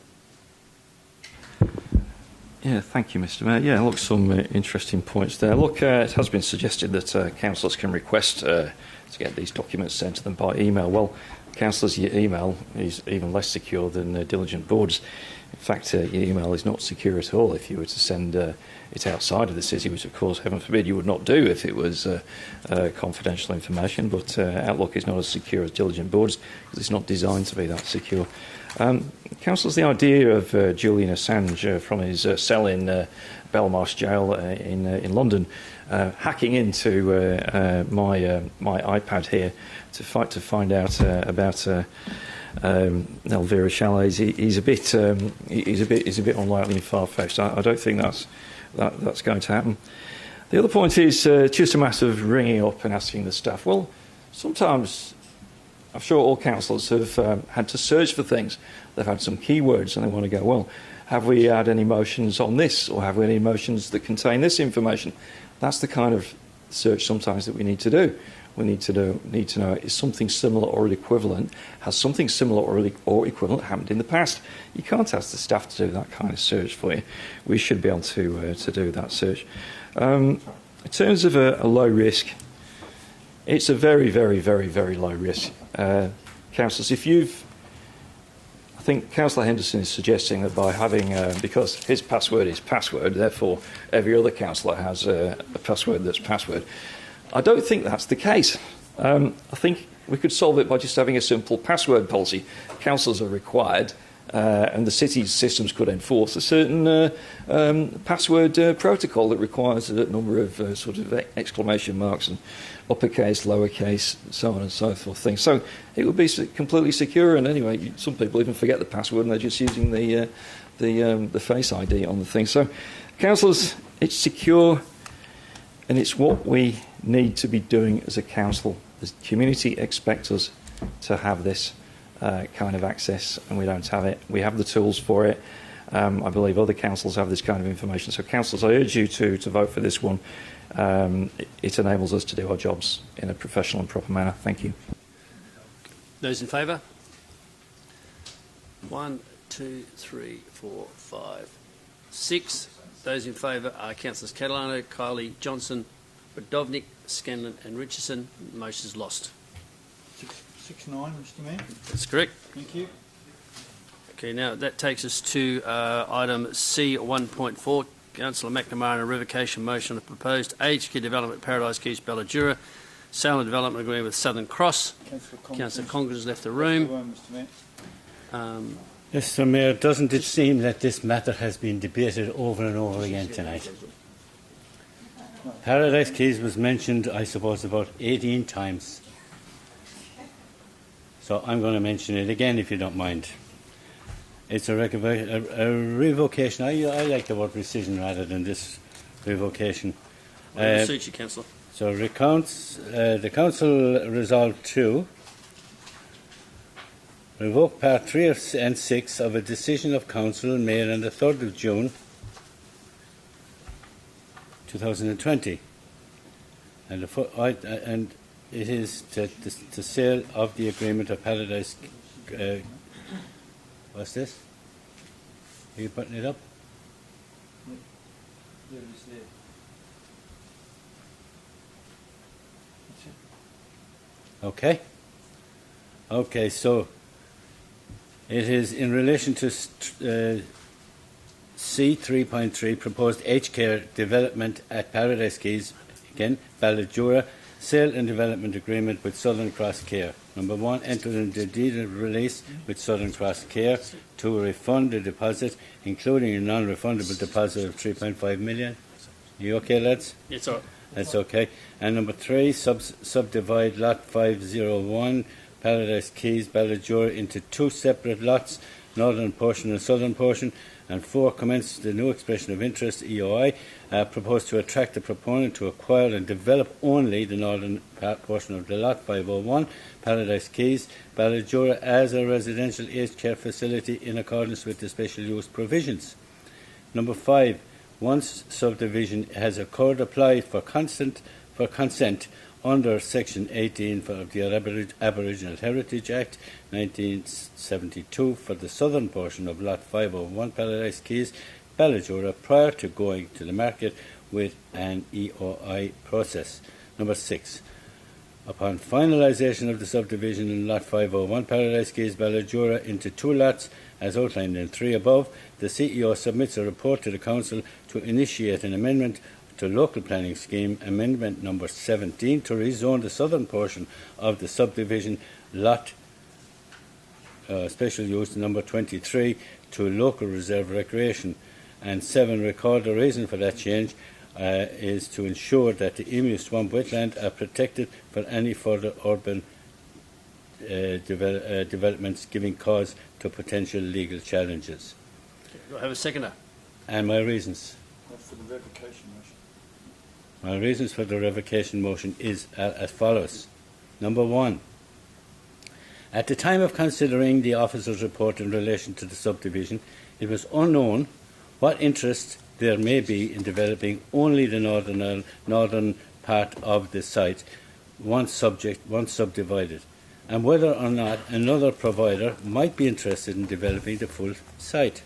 Yeah, thank you, Mr. Mayor. Yeah, look, some interesting points there. Look, it has been suggested that councillors can request to get these documents sent to them by email. Well, councillors' email is even less secure than diligent boards. In fact, your email is not secure at all if you were to send it outside of the city, which, of course, heaven forbid you would not do if it was confidential information. But Outlook is not as secure as diligent boards because it's not designed to be that secure. Councillors, the idea of Julian Assange from his cell in Belmarsh Jail in London hacking into my iPad here to find out about Elvira Chalets, he's a bit unlikely and far-fetched. I don't think that's going to happen. The other point is just a matter of ringing up and asking the staff. Well, sometimes I'm sure all councillors have had to search for things. They've had some keywords and they want to go, well, have we had any motions on this, or have we any motions that contain this information? That's the kind of search sometimes that we need to do. We need to know is something similar or equivalent, has something similar or equivalent happened in the past. You can't ask the staff to do that kind of search for you. We should be able to do that search. In terms of a low risk, it's a very, very, very, very low risk. Councillors, I think Councillor Henderson is suggesting that by having, because his password is password, therefore every other councillor has a password that's password. I don't think that's the case. I think we could solve it by just having a simple password policy. Councils are required, and the city's systems could enforce a certain password protocol that requires a number of sort of exclamation marks and uppercase, lowercase, so on and so forth things. So it would be completely secure. And anyway, some people even forget the password and they're just using the Face ID on the thing. So, councillors, it's secure, and it's what we need to be doing as a council. The community expects us to have this kind of access, and we don't have it. We have the tools for it. I believe other councils have this kind of information. So, councillors, I urge you to vote for this one. It enables us to do our jobs in a professional and proper manner. Thank you. Those in favour? 1, 2, 3, 4, 5, 6. Those in favour are Councillors Catalano, Kiley, Johnson, Budovnik, Scanlon and Richardson. The motion is lost. 6-9, Mr Mayor. That's correct. Thank you. Okay, now that takes us to item C1.4. Councillor McNamara, a revocation motion on the proposed aged care development Paradise Keys, Ballajura, sale and development agreement with Southern Cross. Councillor Conger has left the room. Mr Mayor, doesn't it seem that this matter has been debated over and over again tonight? Paradise Keys was mentioned, I suppose, about 18 times. So I'm going to mention it again, if you don't mind. It's a revocation. I like the word rescission rather than this revocation. Whatever suits you, Councillor. So recounts the Council resolved to revoke Part 3 and 6 of a decision of Council made on the 3rd of June 2020. And it is the sale of the agreement of Paradise. What's this? Are you putting it up? There it is there. Okay. Okay, so it is in relation to C3.3, proposed aged care development at Paradise Keys, again, Ballajura, sale and development agreement with Southern Cross Care. Number 1, enter into deed of release with Southern Cross Care to refund the deposit, including a non-refundable deposit of 3.5 million. Are you okay, lads? Yes, all right. That's okay. And number 3, subdivide lot 501, Paradise Keys, Ballajura, into 2 separate lots, northern portion and southern portion. And 4, commence the new expression of interest, EOI, proposed to attract the proponent to acquire and develop only the northern portion of the lot 501, Paradise Keys, Ballajura, as a residential aged care facility in accordance with the special use provisions. Number 5, once subdivision has occurred, apply for consent under Section 18 of the Aboriginal Heritage Act 1972 for the southern portion of Lot 501 Paradise Keys, Ballajura, prior to going to the market with an EOI process. Number 6. Upon finalisation of the subdivision in Lot 501 Paradise Keys, Ballajura, into 2 lots, as outlined in 3 above, the CEO submits a report to the Council to initiate an amendment to Local Planning Scheme Amendment number 17 to rezone the southern portion of the subdivision lot special use number 23 to local reserve recreation. And 7, record the reason for that change is to ensure that the Emu Swamp wetland are protected for any further urban developments giving cause to potential legal challenges. Do I have a seconder? And my reasons. That's for the revocation motion. My reasons for the revocation motion is as follows. Number 1. At the time of considering the officer's report in relation to the subdivision, it was unknown what interest there may be in developing only the northern part of the site once subdivided, and whether or not another provider might be interested in developing the full site,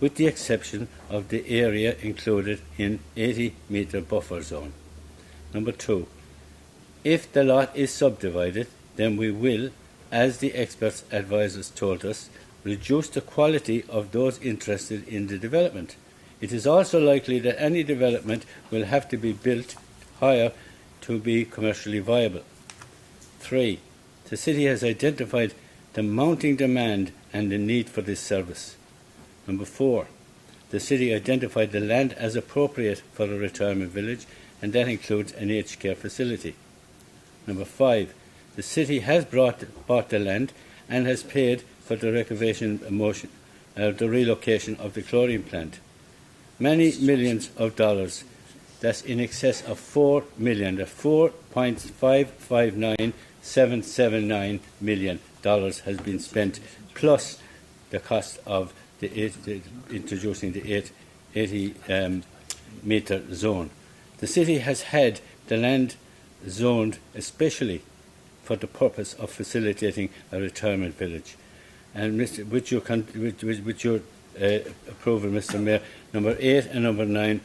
with the exception of the area included in 80-metre buffer zone. Number 2. If the lot is subdivided, then we will, as the experts advisors told us, reduce the quality of those interested in the development. It is also likely that any development will have to be built higher to be commercially viable. 3. The City has identified the mounting demand and the need for this service. Number 4. The City identified the land as appropriate for a retirement village, and that includes an aged care facility. Number 5. The City has bought the land and has paid for the relocation of the chlorine plant. Many millions of dollars, that's in excess of $4 million, the $4.559779 million has been spent, plus the cost of introducing the 80-metre zone. The City has had the land zoned especially for the purpose of facilitating a retirement village. And with your approval, Mr. Mayor, number 8 and number 9,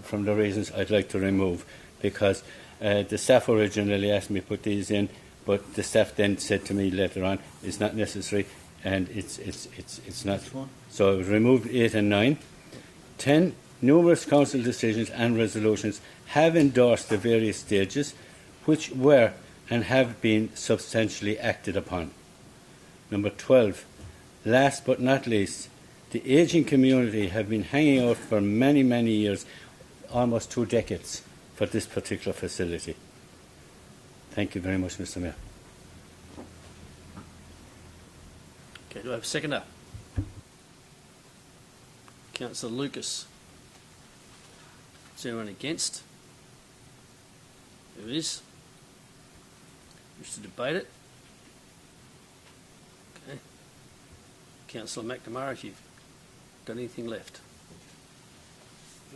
from the reasons I'd like to remove, because the staff originally asked me to put these in, but the staff then said to me later on, it's not necessary, and it's not. So I would remove 8 and 9. 10. Numerous council decisions and resolutions have endorsed the various stages, which were and have been substantially acted upon. Number 12. Last but not least, the ageing community have been hanging out for many, many years, almost 2 decades, for this particular facility. Thank you very much, Mr. Mayor. Okay, do I have a seconder? Councillor Lucas. Is there anyone against? There is. Wish to debate it? Okay. Councillor McNamara, if you've got anything left.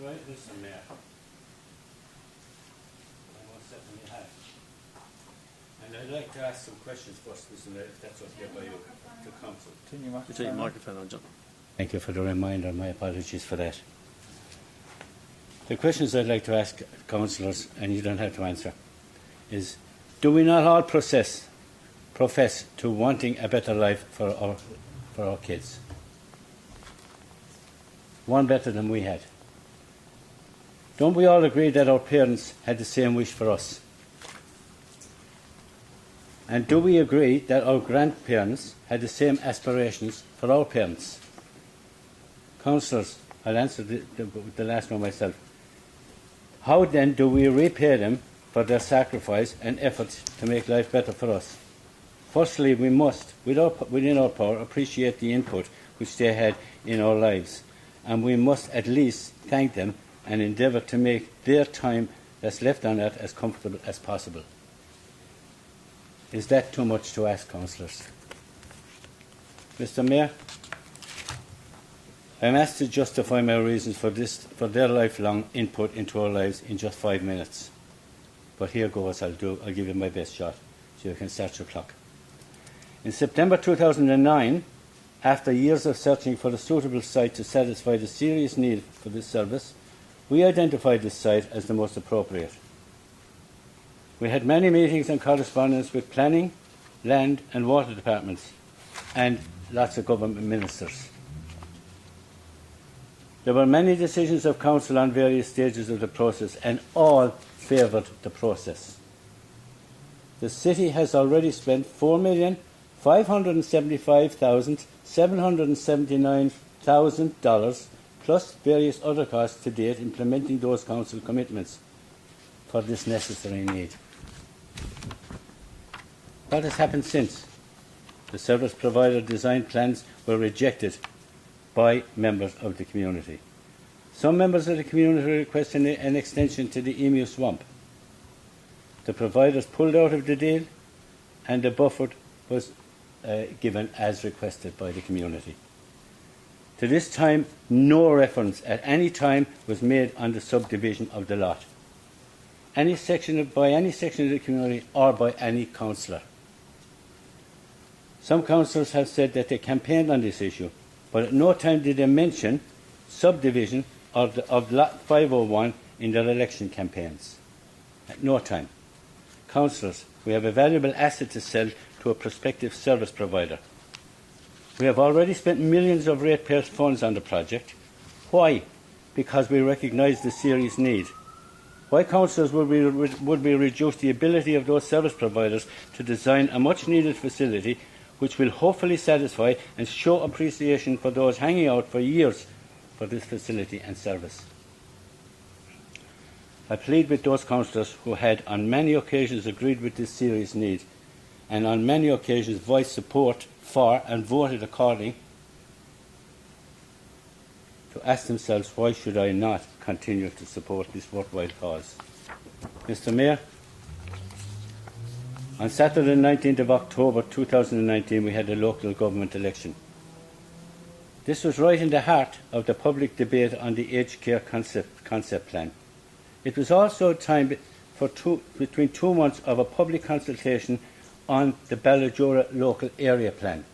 Right, Mr. Mayor. I most certainly have. And I'd like to ask some questions first, Mr. Mayor, if that's okay by you, to council. Turn your microphone on, John. Thank you for the reminder. My apologies for that. The questions I'd like to ask councillors, and you don't have to answer, is: do we not all profess to wanting a better life for our kids? One better than we had. Don't we all agree that our parents had the same wish for us? And do we agree that our grandparents had the same aspirations for our parents? Councillors, I'll answer the last one myself. How then do we repay them for their sacrifice and efforts to make life better for us? Firstly, we must, within our power, appreciate the input which they had in our lives, and we must at least thank them and endeavour to make their time that's left on earth as comfortable as possible. Is that too much to ask, councillors? Mr. Mayor, I'm asked to justify my reasons for their lifelong input into our lives in just 5 minutes. But here goes, I'll give you my best shot, so you can start your clock. In September 2009, after years of searching for a suitable site to satisfy the serious need for this service, we identified this site as the most appropriate. We had many meetings and correspondence with planning, land and water departments, and lots of government ministers. There were many decisions of council on various stages of the process, and all favoured the process. The City has already spent $4,575,779 plus various other costs to date implementing those council commitments for this necessary need. What has happened since? The service provider design plans were rejected by members of the community. Some members of the community requested an extension to the Emu Swamp. The providers pulled out of the deal, and the buffer was given as requested by the community. To this time, no reference at any time was made on the subdivision of the lot, by any section of the community or by any councillor. Some councillors have said that they campaigned on this issue, but at no time did they mention subdivision of Lot 501 in their election campaigns. At no time. Councillors, we have a valuable asset to sell to a prospective service provider. We have already spent millions of ratepayers' funds on the project. Why? Because we recognise the serious need. Why councillors would be reduced the ability of those service providers to design a much-needed facility which will hopefully satisfy and show appreciation for those hanging out for years for this facility and service. I plead with those councillors who had on many occasions agreed with this serious need and on many occasions voiced support for and voted according to ask themselves, why should I not continue to support this worthwhile cause? Mr. Mayor, on Saturday, 19th of October 2019, we had a local government election. This was right in the heart of the public debate on the aged care concept plan. It was also time for between 2 months of a public consultation on the Ballajora local area plan.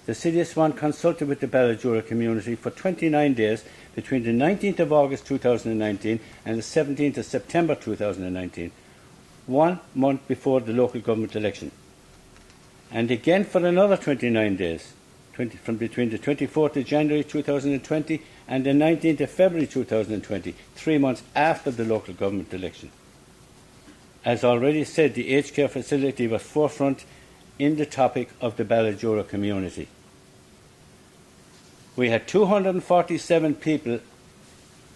The City of Swan consulted with the Ballajora community for 29 days between the 19th of August 2019 and the 17th of September 2019, 1 month before the local government election. And again for another 29 days, from between the 24th of January 2020 and the 19th of February 2020, 3 months after the local government election. As already said, the aged care facility was forefront in the topic of the Ballajora community. We had 247 people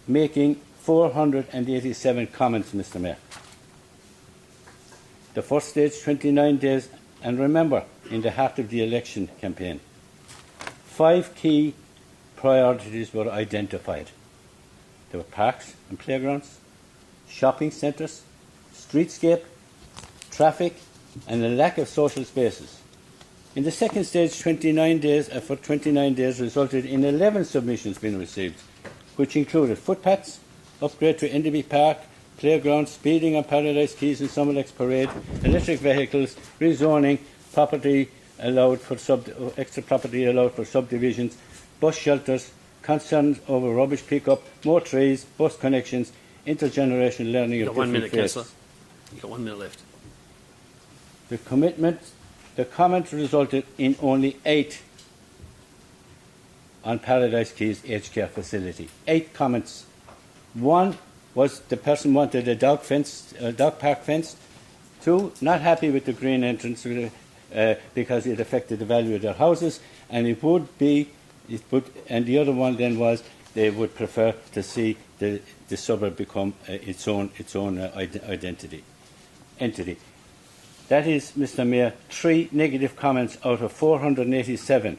making 487 comments, Mr. Mayor. The first stage, 29 days, and remember, in the heart of the election campaign, 5 key priorities were identified. There were parks and playgrounds, shopping centres, streetscape, traffic, and a lack of social spaces. In the second stage, 29 days resulted in 11 submissions being received, which included footpaths, upgrade to Enderby Park, playgrounds, speeding on Paradise Quays and Summerlex Parade, electric vehicles, rezoning, property allowed for extra property allowed for subdivisions, bus shelters, concerns over rubbish pickup, more trees, bus connections, intergenerational learning of different faiths. 1 minute, Councillor. You've got 1 minute left. The comment resulted in only 8 on Paradise Quays aged care facility. 8 comments. 1 was the person wanted a dog park fence. 2, not happy with the green entrance because it affected the value of their houses, and and the other one then was they would prefer to see the suburb become its own entity. That is, Mr. Mayor, 3 negative comments out of 487,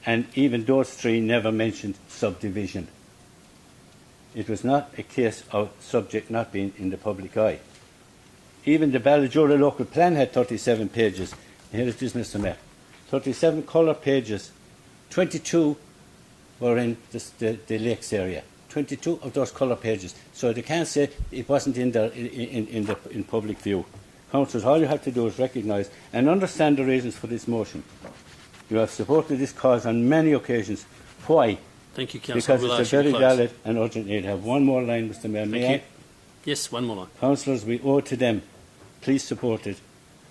and even those 3 never mentioned subdivision. It was not a case of subject not being in the public eye. Even the Ballajora local plan had 37 pages. Here it is, Mr. Mayor. 37 colour pages. 22 were in the lakes area. 22 of those colour pages. So they can't say it wasn't in public view. Councillors, all you have to do is recognise and understand the reasons for this motion. You have supported this cause on many occasions. Why? Thank you, Councillor. Because it's a very valid and urgent need. I have one more line, Mr. Mayor. May I? Yes, one more line. Councillors, we owe it to them. Please support it,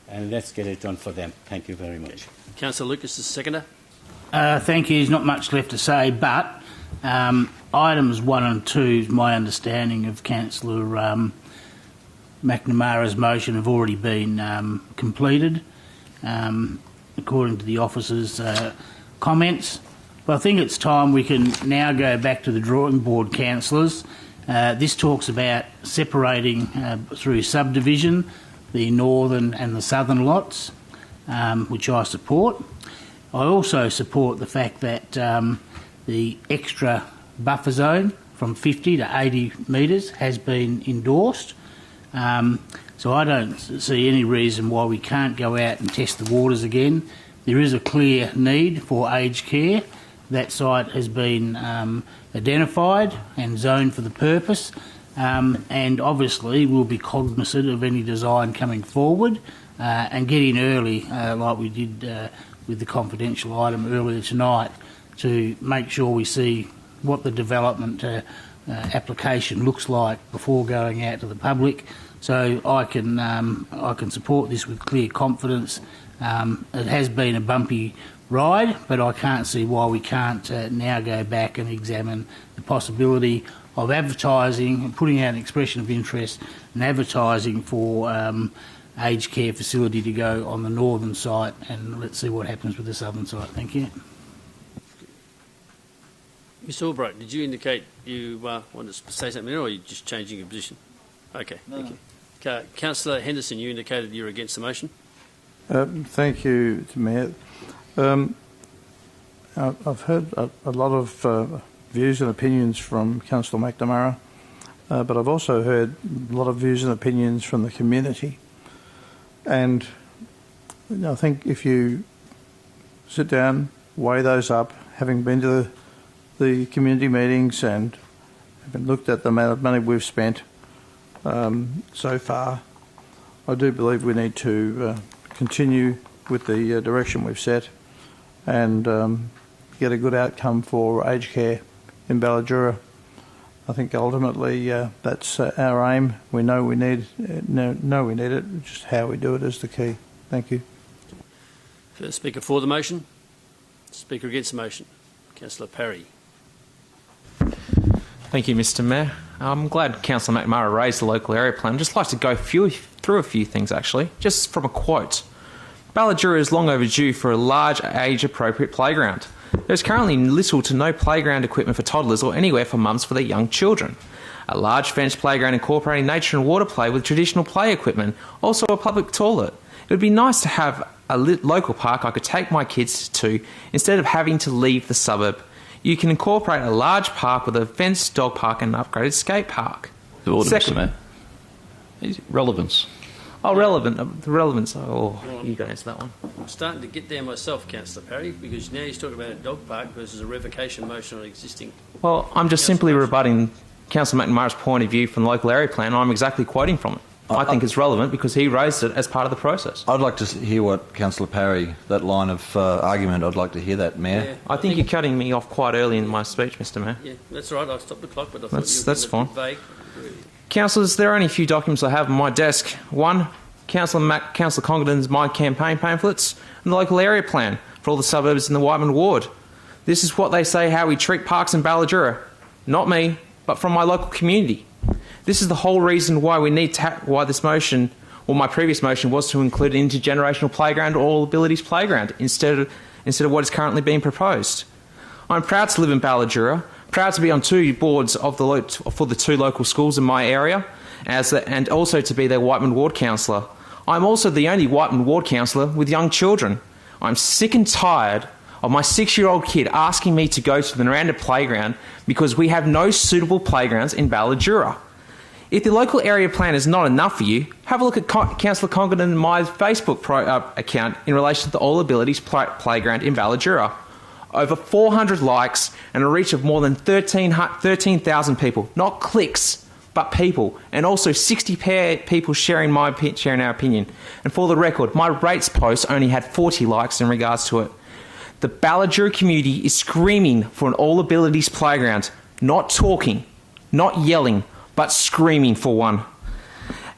and let's get it done for them. Thank you very much. Councillor Lucas, the seconder. Thank you. There's not much left to say, but items 1 and 2, is my understanding of Councillor McNamara's motion, have already been completed according to the officer's comments. But I think it's time we can now go back to the drawing board, councillors. This talks about separating through subdivision the northern and the southern lots, which I support. I also support the fact that the extra buffer zone from 50 to 80 metres has been endorsed. So I don't see any reason why we can't go out and test the waters again. There is a clear need for aged care. That site has been identified and zoned for the purpose, and obviously we'll be cognisant of any design coming forward and get in early, like we did with the confidential item earlier tonight, to make sure we see what the development application looks like before going out to the public. So I can support this with clear confidence. It has been a bumpy ride, but I can't see why we can't now go back and examine the possibility of advertising and putting out an expression of interest and advertising for aged care facility to go on the northern site, and let's see what happens with the southern site. Thank you. Mr. Albright, did you indicate you wanted to say something, or are you just changing your position? Okay, thank you. Councillor Henderson, you indicated you're against the motion. Thank you, Mayor. I've heard a lot of views and opinions from Councillor McNamara, but I've also heard a lot of views and opinions from the community. And I think if you sit down, weigh those up, having been to the community meetings and having looked at the amount of money we've spent so far, I do believe we need to continue with the direction we've set and get a good outcome for aged care in Ballajura. I think ultimately that's our aim. We know we need it. Just how we do it is the key. Thank you. First speaker for the motion. Speaker against the motion. Councillor Parry. Thank you, Mr. Mayor. I'm glad Councillor McNamara raised the local area plan. I'd just like to go through a few things, actually, just from a quote. Ballajura is long overdue for a large age-appropriate playground. There is currently little to no playground equipment for toddlers or anywhere for mums for their young children. A large fenced playground incorporating nature and water play with traditional play equipment, also a public toilet. It would be nice to have a local park I could take my kids to instead of having to leave the suburb. You can incorporate a large park with a fenced dog park and an upgraded skate park. The order, Mr. Mayor. Relevance. Oh, relevant. The relevance. Oh, you go answer that one. I'm starting to get there myself, Councillor Parry, because now you're talking about a dog park versus a revocation motion on existing. Well, I'm just simply rebutting Councillor McNamara's point of view from the local area plan. I'm exactly quoting from it. I think it's relevant because he raised it as part of the process. I'd like to hear what Councillor Parry, that line of argument, I'd like to hear that, Mayor. Yeah, I think you're cutting me off quite early in my speech, Mr. Mayor. Yeah, that's right. I stopped the clock, but I thought that's fine. Vague. Councillors, there are only a few documents I have on my desk. One, Councillor Congdon's My Campaign pamphlets and the local area plan for all the suburbs in the Whiteman ward. This is what they say how we treat parks in Ballajura. Not me, but from my local community. This is the whole reason why we need to why this motion, or my previous motion, was to include an intergenerational playground or all abilities playground instead of what is currently being proposed. I'm proud to live in Ballajura, proud to be on two boards of for the two local schools in my area, and also to be their Whiteman ward councillor. I'm also the only Whiteman ward councillor with young children. I'm sick and tired of my 6-year-old kid asking me to go to the Naranda playground because we have no suitable playgrounds in Ballajura. If the local area plan is not enough for you, have a look at Councillor Congdon and my Facebook account in relation to the All Abilities Playground in Ballajura. Over 400 likes and a reach of more than 13,000 people, not clicks, but people, and also 60 people sharing our opinion. And for the record, my rates post only had 40 likes in regards to it. The Ballajura community is screaming for an All Abilities Playground, not talking, not yelling, but screaming for one.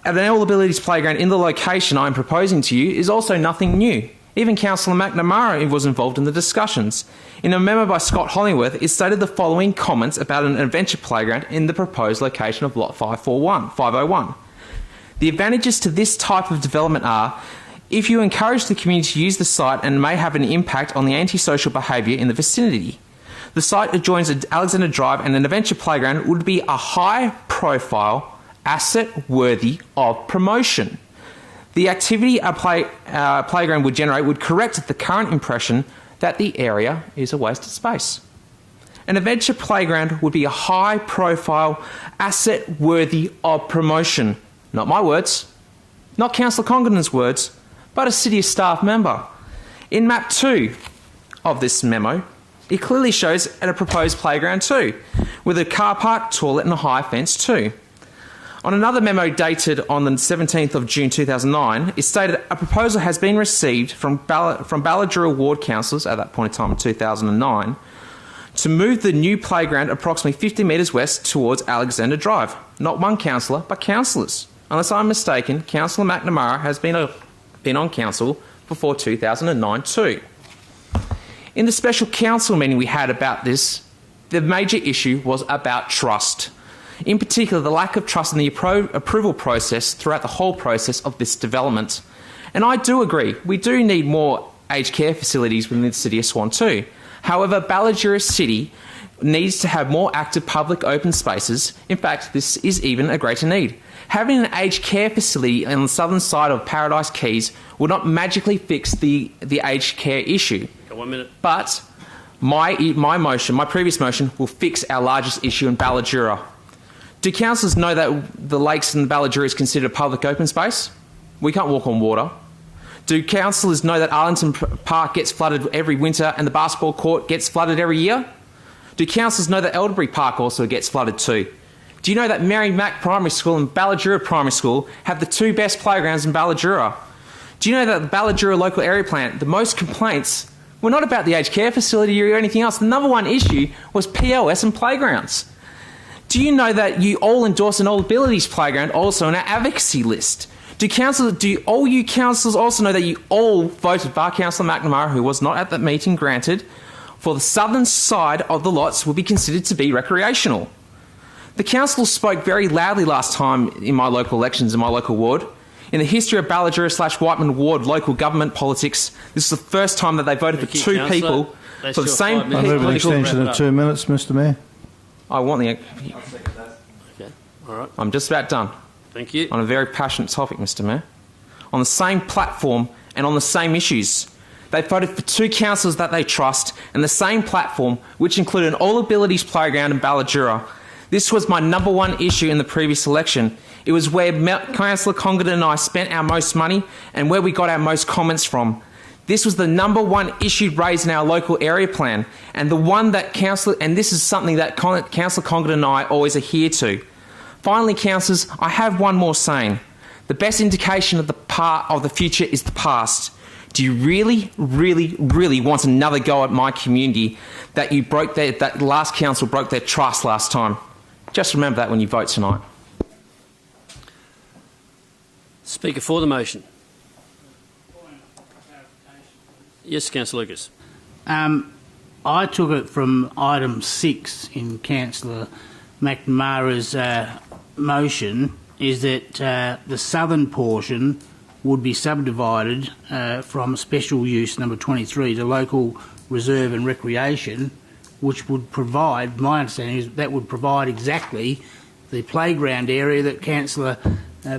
An All Abilities Playground in the location I'm proposing to you is also nothing new. Even Councillor McNamara was involved in the discussions. In a memo by Scott Hollingworth, it stated the following comments about an adventure playground in the proposed location of Lot 501. The advantages to this type of development are, if you encourage the community to use the site and may have an impact on the antisocial behaviour in the vicinity. The site adjoins Alexander Drive and an adventure playground would be a high-profile, asset worthy of promotion. The activity a playground would generate would correct the current impression that the area is a wasted space. An adventure playground would be a high-profile, asset worthy of promotion. Not my words, not Councillor Congdon's words, but a City staff member. In map 2 of this memo, it clearly shows at a proposed playground too, with a car park, toilet and a high fence too. On another memo dated on the 17th of June 2009, it stated a proposal has been received from Ballajura ward councillors at that point in time in 2009 to move the new playground approximately 50 metres west towards Alexander Drive. Not one councillor, but councillors. Unless I'm mistaken, Councillor McNamara has been on council before 2009 too. In the special council meeting we had about this, the major issue was about trust. In particular, the lack of trust in the approval process throughout the whole process of this development. And I do agree, we do need more aged care facilities within the City of Swan too. However, Ballajura City needs to have more active public open spaces. In fact, this is even a greater need. Having an aged care facility on the southern side of Paradise Keys will not magically fix the aged care issue. Got 1 minute. But my previous motion, will fix our largest issue in Ballajura. Do councillors know that the lakes in Ballajura is considered public open space? We can't walk on water. Do councillors know that Arlington Park gets flooded every winter and the basketball court gets flooded every year? Do councillors know that Elderbury Park also gets flooded too? Do you know that Mary Mack Primary School and Ballajura Primary School have the two best playgrounds in Ballajura? Do you know that the Ballajura local area plan, the most complaints were not about the aged care facility or anything else. The number one issue was POS and playgrounds. Do you know that you all endorse an Old Abilities playground also on our advocacy list? Do all you councillors also know that you all voted, bar Councillor McNamara, who was not at that meeting, granted, for the southern side of the lots will be considered to be recreational? The council spoke very loudly last time in my local elections in my local ward. In the history of Ballajura/Whiteman Ward local government politics, this is the first time that they voted for two people for the same I move an extension of 2 minutes, Mr Mayor. I want the... Okay, all right. I'm just about done. Thank you. On a very passionate topic, Mr Mayor. On the same platform and on the same issues. They voted for two councillors that they trust and the same platform, which included an All Abilities playground in Ballajura. This was my number one issue in the previous election. It was where Councillor Congdon and I spent our most money and where we got our most comments from. This was the number one issue raised in our local area plan, and the one that this is something that Councillor Congdon and I always adhere to. Finally, councillors, I have one more saying. The best indication of the future is the past. Do you really, really, really want another go at my community that that last council broke their trust last time? Just remember that when you vote tonight. Speaker for the motion. Yes, Councillor Lucas. I took it from item 6 in Councillor McNamara's motion is that the southern portion would be subdivided from special use number 23 to local reserve and recreation, which would provide, my understanding is that would provide exactly the playground area that Councillor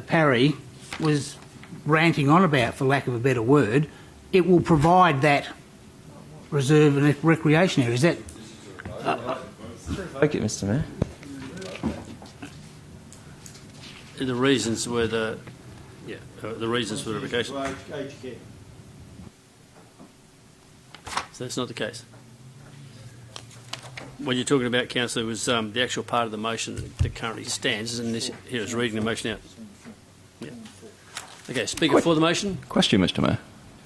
Parry was ranting on about, for lack of a better word. It will provide that reserve and recreation area. Is that... Thank you, Mr Mayor. The reasons were the reasons for the revocation. So that's not the case. What you're talking about, Councillor, was the actual part of the motion that currently stands, and this here is reading the motion out. Yeah. Okay, Speaker for the motion. Question, Mr Mayor.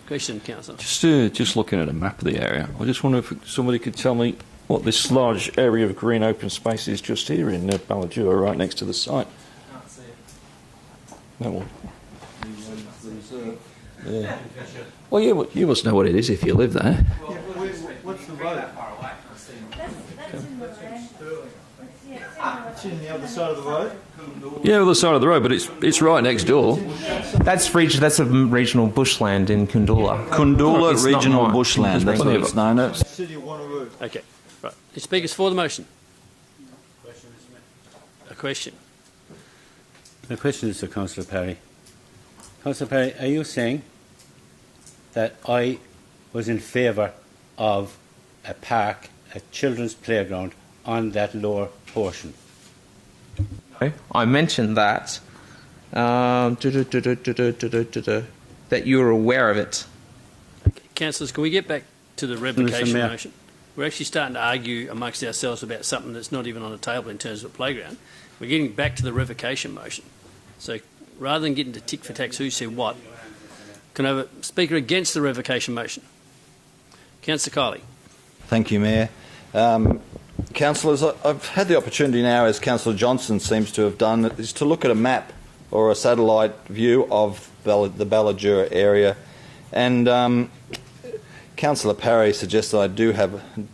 Question, Councillor. Just looking at a map of the area, I just wonder if somebody could tell me what this large area of green open space is just here in Ballajura, right next to the site. Can't see it. That one. Yeah. Well, you must know what it is if you live there. What's the road? It's in the other side of the road. Yeah, other side of the road, but it's right next door. That's a regional bushland in Kundula. Kundula Regional Bushland, that's what it's known as. City of Wanneroo. Okay, right. The Speaker's for the motion. A question. The question is to Councillor Parry. Councillor Parry, are you saying that I was in favour of a park, a children's playground on that lower portion? I mentioned that that you were aware of it. Okay. Councillors, can we get back to the revocation motion? We're actually starting to argue amongst ourselves about something that's not even on the table in terms of a playground. We're getting back to the revocation motion. So rather than getting to tick for tax who said what, can I have a Speaker against the revocation motion? Councillor Kiley. Thank you, Mayor. Councillors, I've had the opportunity now, as Councillor Johnson seems to have done, is to look at a map or a satellite view of the Ballajura area. And Councillor Parry suggests that I do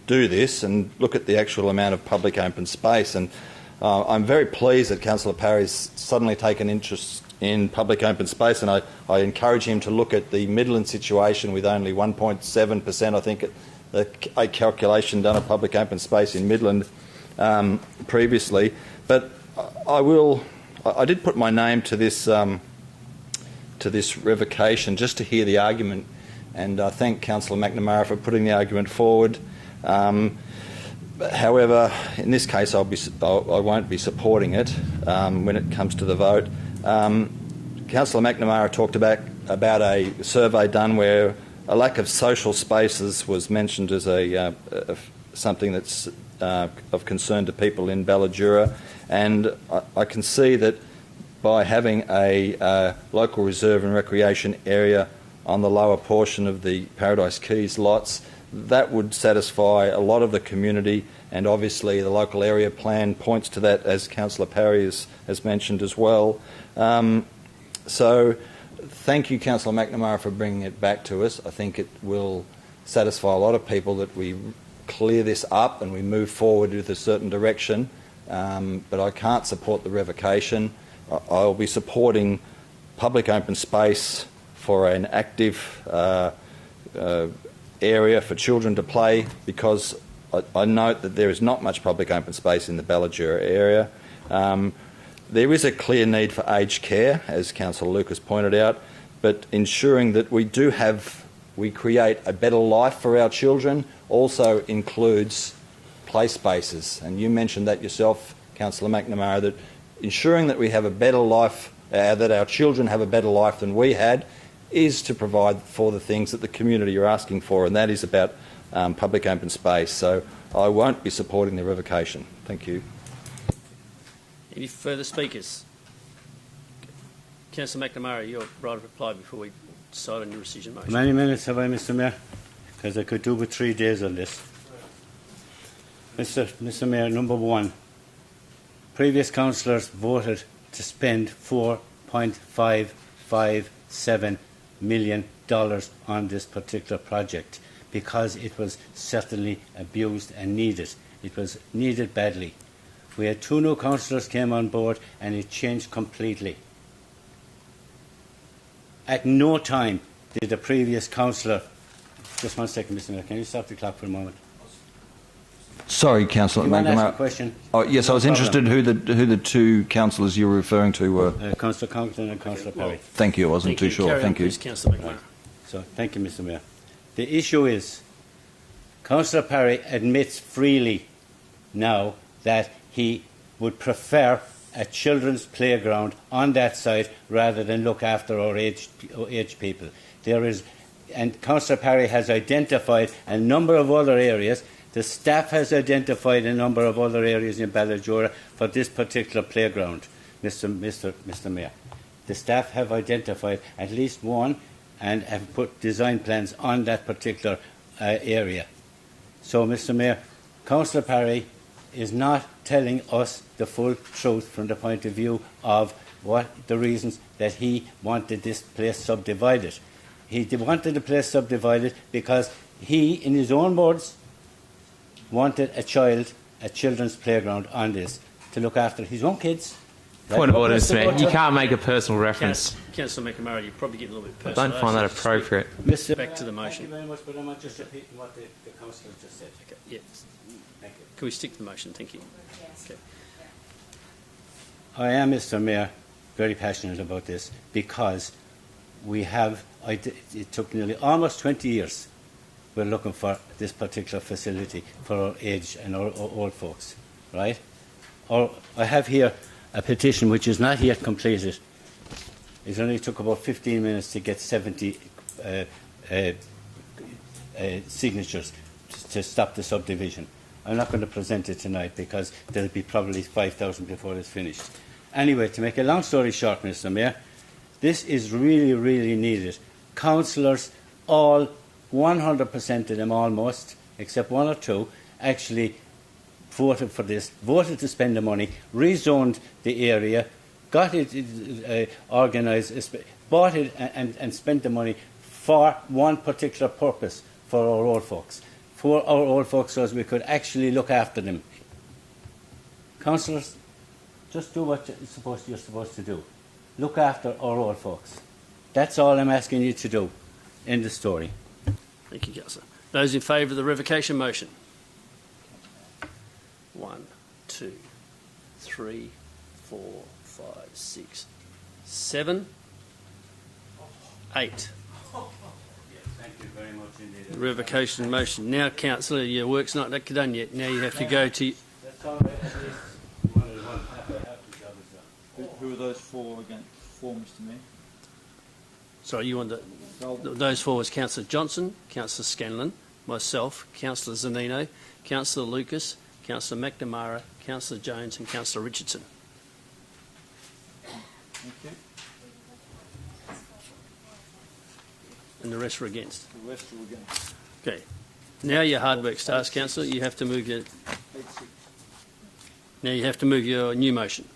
this and look at the actual amount of public open space. And I'm very pleased that Councillor Parry's suddenly taken interest in public open space, and I encourage him to look at the Midland situation with only 1.7%, I think, a calculation done of public open space in Midland previously. But I did put my name to this revocation just to hear the argument, and I thank Councillor McNamara for putting the argument forward. However, in this case, I won't be supporting it when it comes to the vote. Councillor McNamara talked about a survey done where a lack of social spaces was mentioned as something that's of concern to people in Ballajura, and I can see that by having a local reserve and recreation area on the lower portion of the Paradise Keys lots, that would satisfy a lot of the community, and obviously the local area plan points to that, as Councillor Parry has mentioned as well. So thank you, Councillor McNamara, for bringing it back to us. I think it will satisfy a lot of people that we clear this up and we move forward with a certain direction, but I can't support the revocation. I'll be supporting public open space for an active area for children to play, because I note that there is not much public open space in the Ballajura area. There is a clear need for aged care, as Councillor Lucas pointed out, but ensuring that we create a better life for our children also includes play spaces. And you mentioned that yourself, Councillor McNamara, that ensuring that we have a better life, that our children have a better life than we had, is to provide for the things that the community are asking for, and that is about public open space. So I won't be supporting the revocation. Thank you. Any further speakers? Councillor McNamara, your right of reply before we decide on your rescission motion. How many minutes have I, Mr Mayor? Because I could do with 3 days on this. Mr Mayor, number one, previous councillors voted to spend $4.557 million on this particular project because it was certainly abused and needed. It was needed badly. We had 2 new councillors came on board and it changed completely. At no time did the previous councillor... Just 1 second, Mr Mayor, can you stop the clock for a moment? Sorry, Councillor McNamara. Do you want to ask a question? Oh, yes, I was interested who the 2 councillors you were referring to were. Councillor Conklin and Councillor Parry. Thank you, I wasn't too sure. Thank you. Councillor McNamara. So, thank you, Mr Mayor. The issue is, Councillor Parry admits freely now that he would prefer a children's playground on that site rather than look after our aged people. And Councillor Parry has identified a number of other areas. The staff has identified a number of other areas in Ballajura for this particular playground, Mr Mayor. The staff have identified at least one and have put design plans on that particular area. So, Mr Mayor, Councillor Parry is not telling us the full truth from the point of view of what the reasons that he wanted this place subdivided. He wanted the place subdivided because he, in his own words, wanted a children's playground on this to look after his own kids. Point of order, Mr Mayor. You can't make a personal reference. Councillor McNamara, you're probably getting a little bit personal. I don't find that appropriate. Back to the motion. Thank you very much, but I'm not just repeating what the councillor just said. Okay. Yeah. Thank you. Can we stick to the motion? Thank you. Okay. I am, Mr Mayor, very passionate about this because it took nearly almost 20 years. We're looking for this particular facility for our aged and our old folks, right? I have here a petition which is not yet completed. It only took about 15 minutes to get 70 signatures to stop the subdivision. I'm not going to present it tonight because there'll be probably 5,000 before it's finished. Anyway, to make a long story short, Mr Mayor, this is really, really needed. Councillors, all 100% of them almost, except 1 or 2, actually voted for this, voted to spend the money, rezoned the area, got it organised, bought it and spent the money for one particular purpose, for our old folks. For our old folks so as we could actually look after them. Councillors, Just do what you're supposed to do. Look after our old folks. That's all I'm asking you to do. End of story. Thank you, Councillor. Those in favour of the revocation motion? 1, 2, 3, 4, 5, 6, 7, 8. Thank you very much indeed. Revocation motion. Now, Councillor, your work's not done yet. Now you have to go to... That's all right. At least one half the job is done. Who are those four again? For Mr. Mayor? Sorry, you want those four was Councillor Johnson, Councillor Scanlon, myself, Councillor Zanino, Councillor Lucas, Councillor McNamara, Councillor Jones and Councillor Richardson. Thank you. And the rest were against. The rest are against. Okay. Now your hard work starts, Councillor. You have to move your... 8-6. Now you have to move your new motion.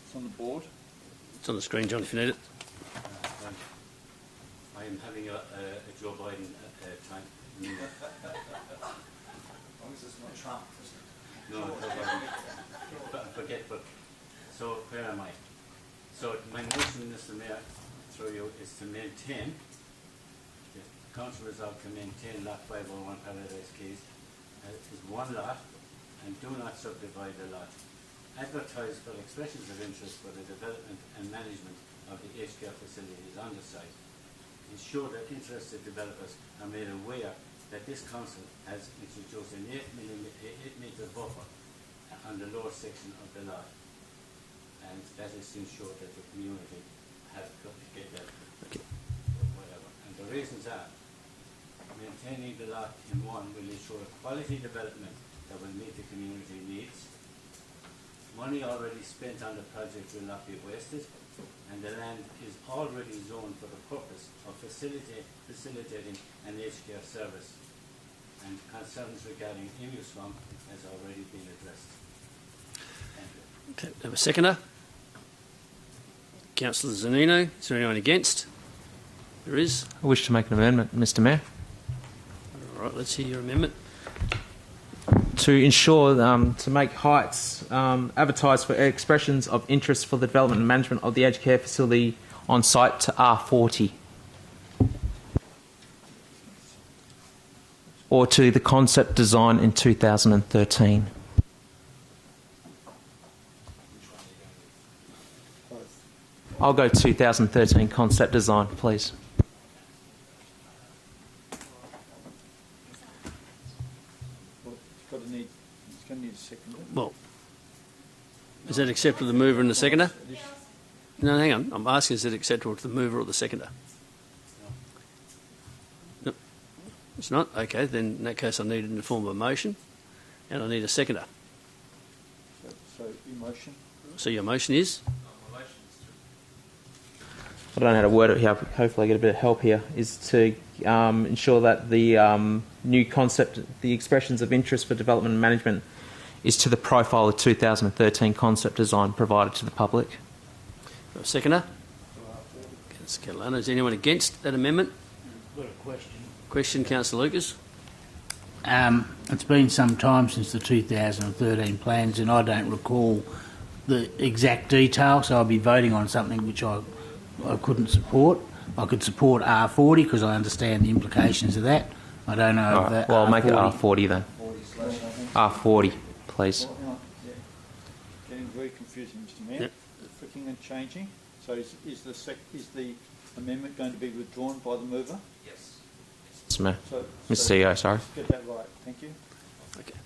It's on the board. It's on the screen, John, if you need it. I am having a Joe Biden time. As long as it's not Trump, isn't it? No, forget. But so where am I? So my motion, Mr. Mayor, through you, is to maintain. The council resolved to maintain lot 501 Paradise Keys is one lot, and do not subdivide the lot. Advertise for expressions of interest for the development and management of the aged care facilities on the site. Ensure that interested developers are made aware that this council has introduced an 8 metre buffer on the lower section of the lot, and that is to ensure that the community have got to get that whatever. And the reasons are maintaining the lot in one will ensure quality development that will meet the community needs. Money already spent on the project will not be wasted, and the land is already zoned for the purpose of facilitating an aged care service, and concerns regarding Emu Swamp has already been addressed. Thank you. Okay, have a seconder. Councillor Zanino. Is there anyone against? There is. I wish to make an amendment, Mr. Mayor, All right, let's hear your amendment. to ensure to make Heights advertise for expressions of interest for the development and management of the aged care facility on site to R40, or to the concept design in 2013. I'll go 2013 concept design, please. It's going to need a second. Well, is that acceptable to the mover and the seconder? No, hang on. I'm asking, is it acceptable to the mover or the seconder? No. It's not? Okay, then in that case I need it in the form of a motion, and I need a seconder. So your motion? So your motion is? I don't know how to word it here, but hopefully I get a bit of help here, is to ensure that the new concept, the expressions of interest for development and management, is to the profile of 2013 concept design provided to the public. A seconder? Catalano. Is anyone against that amendment? Got a question. Question, Councillor Lucas. It's been some time since the 2013 plans, and I don't recall the exact detail, so I'll be voting on something which I couldn't support. I could support R40 because I understand the implications of that. I don't know if that. Well, I'll make it R40 R40 then. R40, please. Well, hang on. Yeah. Getting very confusing, Mr. Mayor. Yep. Flicking and changing. So is the amendment going to be withdrawn by the mover? Yes. Mr. Mayor. So, Mr. CEO, sorry. Get that right. Thank you. Okay.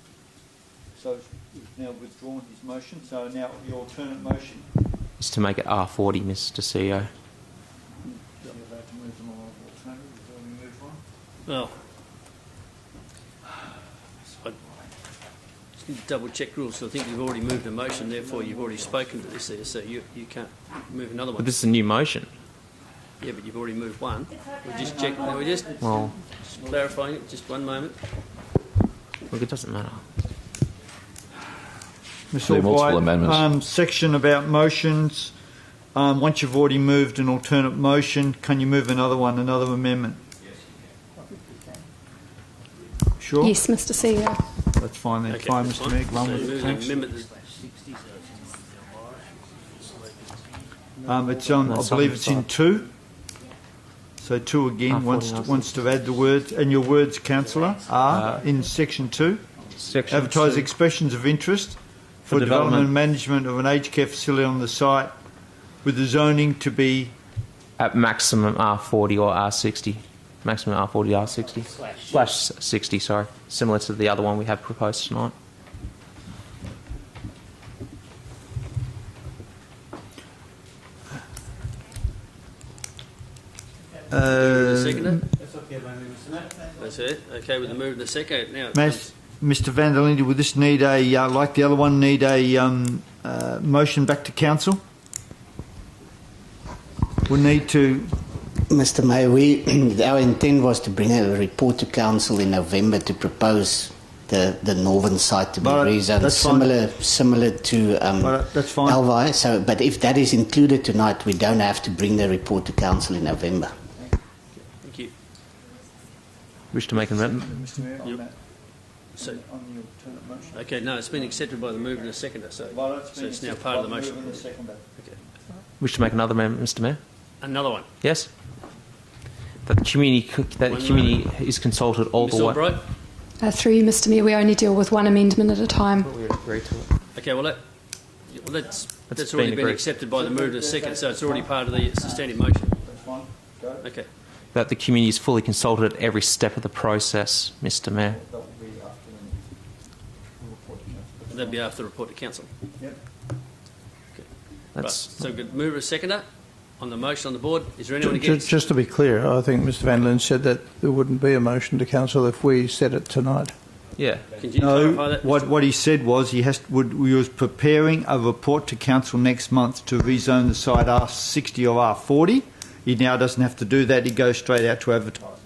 So he's now withdrawn his motion. So now the alternate motion. Is to make it R40, Mr. CEO. You're allowed to move them all alternative before we move on. Well, I just need to double check rules. I think you've already moved a motion, therefore you've already spoken to this there, so you can't move another one. But this is a new motion. Yeah, but you've already moved one. We just checked. No, we just Well, clarifying it. Just one moment. look, it doesn't matter. Ms. There are multiple Albright, amendments. section about motions once you've already moved an alternate motion, can you move another one, another amendment? Sure? Yes, Mr. CEO. That's fine then. Okay, Fine, that's Mr. fine. Mayor. Go on So with it. move the Thanks. amendment. It's on, I believe it's in 2. So 2 again wants to add the words, and your words, councillor, are in section 2. Section Advertise 2. expressions of interest for development and management of an aged care facility on the site, with the zoning to be At maximum R40 or R60. Maximum R40, R60. Slash 60, sorry. Similar to the other one we have proposed tonight. Seconder? That's it. Okay, with the move and the second. Now, Mr. Van der Linde, would this need a, like the other one, need a motion back to council? We need to... Mr. Mayor, our intent was to bring a report to council in November to propose the northern site to be rezoned, similar to that's fine. Elvi. So, but if that is included tonight, we don't have to bring the report to council in November. thank you. Wish to make an amendment? Yep. So, okay, no, it's been accepted by the mover and the seconder, so it's now part of the motion. Okay. Wish to make another amendment, Mr. Mayor? Another one. Yes? That the community is consulted all Ms. the way. Albright? Through you, Mr. Mayor, we only deal with one amendment at a time. We agree to it. Okay, well, that's already been accepted by the mover and the second, so it's already part of the standing motion. Okay. That the community is fully consulted at every step of the process, Mr. Mayor. That'd be after the report to council. Yep. Okay. That's Right. So good. Mover and seconder on the motion on the board. Is there anyone against? Just to be clear, I think Mr. Van Lien said that there wouldn't be a motion to council if we said it tonight. Yeah. Can you clarify that? What he said was he was preparing a report to council next month to rezone the site R60 or R40. He now doesn't have to do that. He goes straight out to advertise.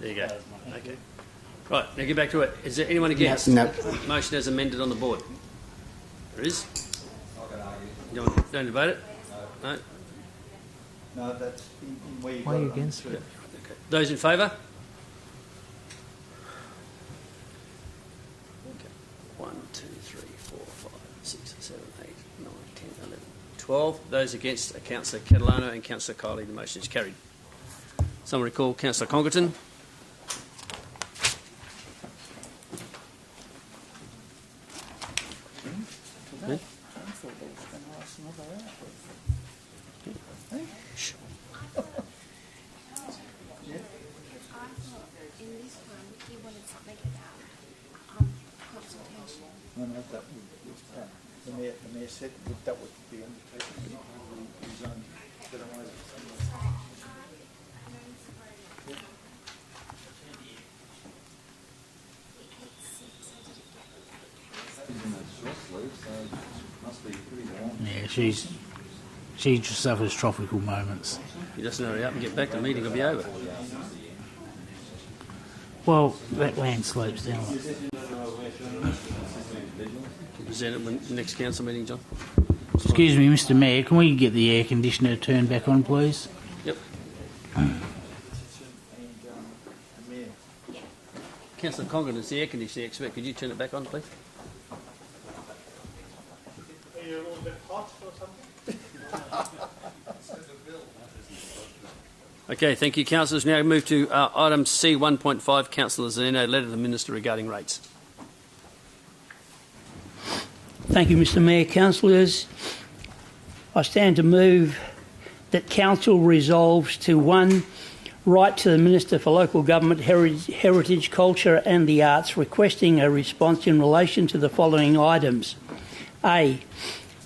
There you go. Okay. Right, now get back to it. Is there anyone against? No. Motion as amended on the board. There is? You don't debate it? No? No, that's where Why are you against it? Okay. Those in favour? Okay. 1, 2, 3, 4, 5, 6, 7, 8, 9, 10, 11, 12. Those against are Councillor Catalano and Councillor Kiley. The motion is carried. Someone recall Councillor Congerton. No, that the mayor said that would be undertaken. Yeah, she just suffers tropical moments. You just hurry up and get back. The meeting will be over. Well, that land slopes down. Present it when the next council meeting, John. Excuse me, Mr. Mayor, can we get the air conditioner turned back on, please? Yep. Councillor Congerton is the air conditioning expert. Could you turn it back on, please? Are you a little bit hot or something? Okay, thank you, councillors. Now move to item C 1.5, Councillor Zanino, letter to the Minister regarding rates. Thank you, Mr. Mayor. Councillors, I stand to move that Council resolves to 1. Write to the Minister for Local Government, Heritage, Culture and the Arts requesting a response in relation to the following items. A.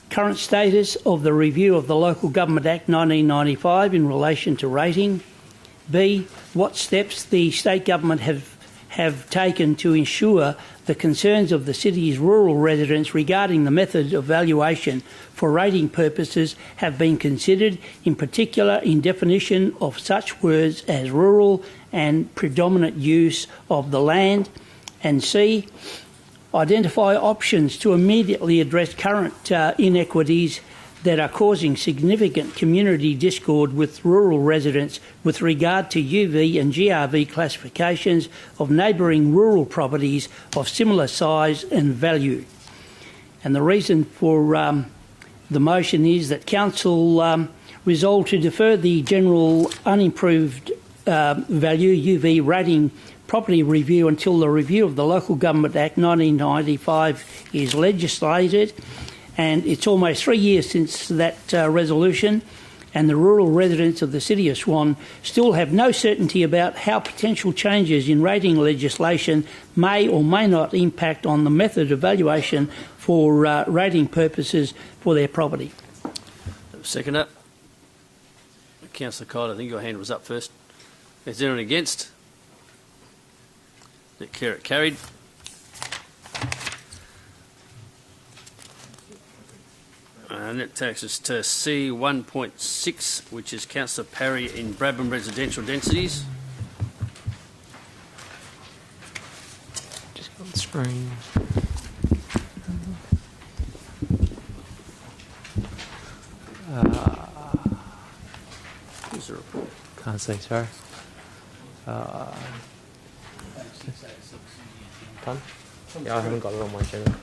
Current status of the review of the Local Government Act 1995 in relation to rating. B. What steps the state government have taken to ensure the concerns of the city's rural residents regarding the method of valuation for rating purposes have been considered, in particular in definition of such words as rural and predominant use of the land. And C. Identify options to immediately address current inequities that are causing significant community discord with rural residents with regard to UV and GRV classifications of neighbouring rural properties of similar size and value. And the reason for the motion is that Council resolved to defer the general unimproved value UV rating property review until the review of the Local Government Act 1995 is legislated. And it's almost 3 years since that resolution, and the rural residents of the City of Swan still have no certainty about how potential changes in rating legislation may or may not impact on the method of valuation for rating purposes for their property. Seconder. Councillor Cole, I think your hand was up first. Is there anyone against? Declare it carried. And that takes us to C1.6, which is Councillor Parry in Bradman residential densities. Just go on the screen. Here's the report. Can't see, sorry. Done? Yeah, I haven't got it on my agenda.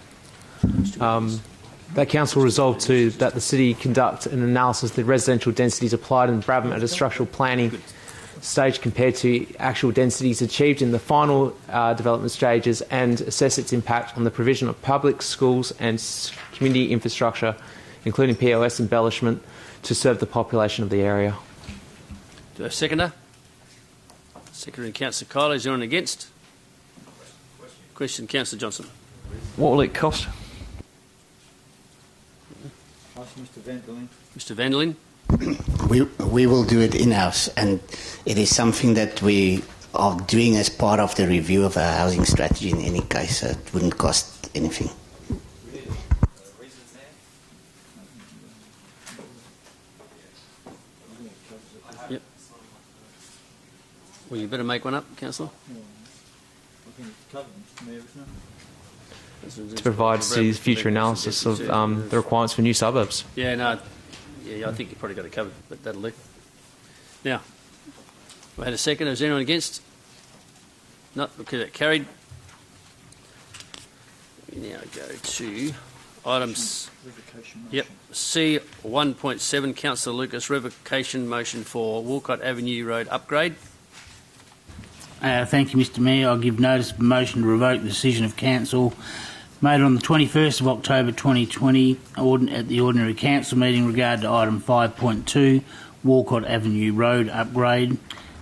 That council resolved that the city conduct an analysis of the residential densities applied in Bradman at a structural planning stage compared to actual densities achieved in the final development stages and assess its impact on the provision of public schools and community infrastructure, including POS embellishment, to serve the population of the area. Do I have a seconder? Seconder and Councillor Kyle. Is there anyone against? Question, Councillor Johnson. What will it cost? Ask Mr. Vanderlyn. Mr. Vanderlyn. We will do it in-house, and it is something that we are doing as part of the review of our housing strategy in any case, so it wouldn't cost anything. Yep. Well, you better make one up, Councillor. To provide city's future analysis of the requirements for new suburbs. Yeah, no, yeah, I think you probably got it covered, but that'll do. Now, we had a second. Is anyone against? No, okay, that carried. We now go to items. Yep, C1.7, Councillor Lucas, revocation motion for Walcott Avenue Road upgrade. Thank you, Mr Mayor. I'll give notice of a motion to revoke the decision of Council made on the 21st of October 2020 at the Ordinary Council meeting regarding to item 5.2, Walcott Avenue Road upgrade.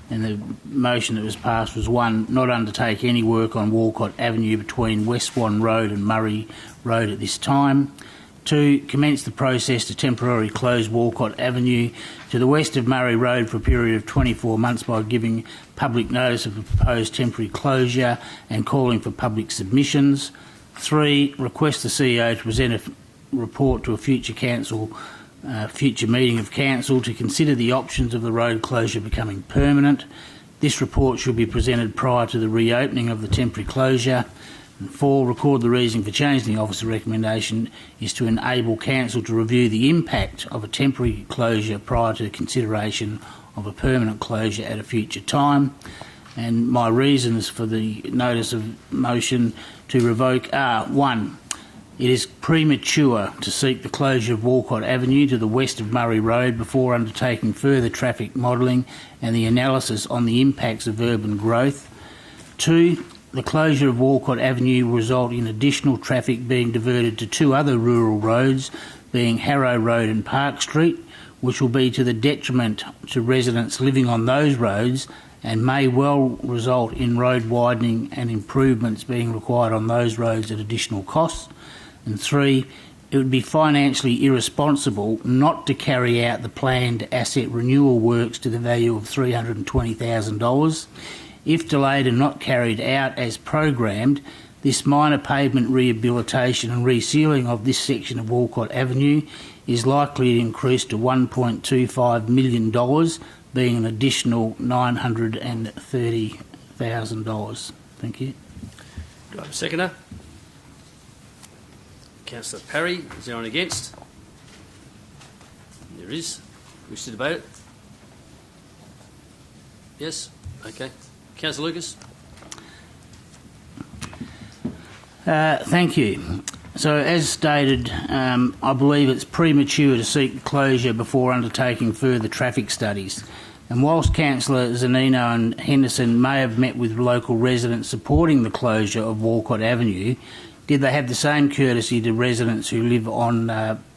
And the motion that was passed was 1, not undertake any work on Walcott Avenue between West Swan Road and Murray Road at this time. 2, commence the process to temporarily close Walcott Avenue to the west of Murray Road for a period of 24 months by giving public notice of a proposed temporary closure and calling for public submissions. 3, request the CEO to present a report to a future meeting of council to consider the options of the road closure becoming permanent. This report should be presented prior to the reopening of the temporary closure. And 4, record the reason for changing the officer recommendation is to enable council to review the impact of a temporary closure prior to consideration of a permanent closure at a future time. And my reasons for the notice of motion to revoke are 1, it is premature to seek the closure of Walcott Avenue to the west of Murray Road before undertaking further traffic modelling and the analysis on the impacts of urban growth. 2, the closure of Walcott Avenue will result in additional traffic being diverted to 2 other rural roads, being Harrow Road and Park Street, which will be to the detriment to residents living on those roads and may well result in road widening and improvements being required on those roads at additional costs. And 3, it would be financially irresponsible not to carry out the planned asset renewal works to the value of $320,000. If delayed and not carried out as programmed, this minor pavement rehabilitation and resealing of this section of Walcott Avenue is likely to increase to $1.25 million, being an additional $930,000. Thank you. Do I have a seconder? Councillor Parry. Is anyone against? There is. Wish to debate it? Yes? Okay. Councillor Lucas? Thank you. So, as stated, I believe it's premature to seek closure before undertaking further traffic studies. And whilst Councillor Zanino and Henderson may have met with local residents supporting the closure of Walcott Avenue, did they have the same courtesy to residents who live on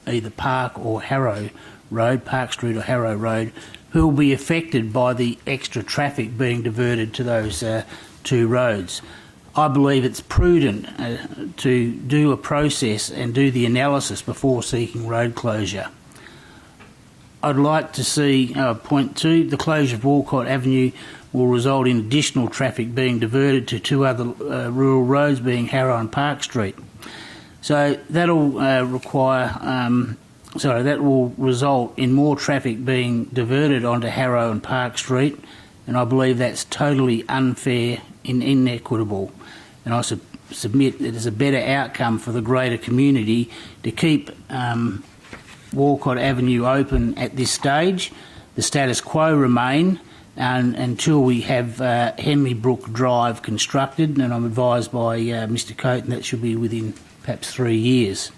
either Park or Harrow Road, Park Street or Harrow Road, who will be affected by the extra traffic being diverted to those two roads? I believe it's prudent to do a process and do the analysis before seeking road closure. I'd like to see, point 2, the closure of Walcott Avenue will result in additional traffic being diverted to two other rural roads, being Harrow and Park Street. So that'll that will result in more traffic being diverted onto Harrow and Park Street, and I believe that's totally unfair and inequitable. And I submit that it's a better outcome for the greater community to keep Walcott Avenue open at this stage. The status quo remain until we have Henley Brook Drive constructed, and I'm advised by Mr Coaten that should be within perhaps 3 years.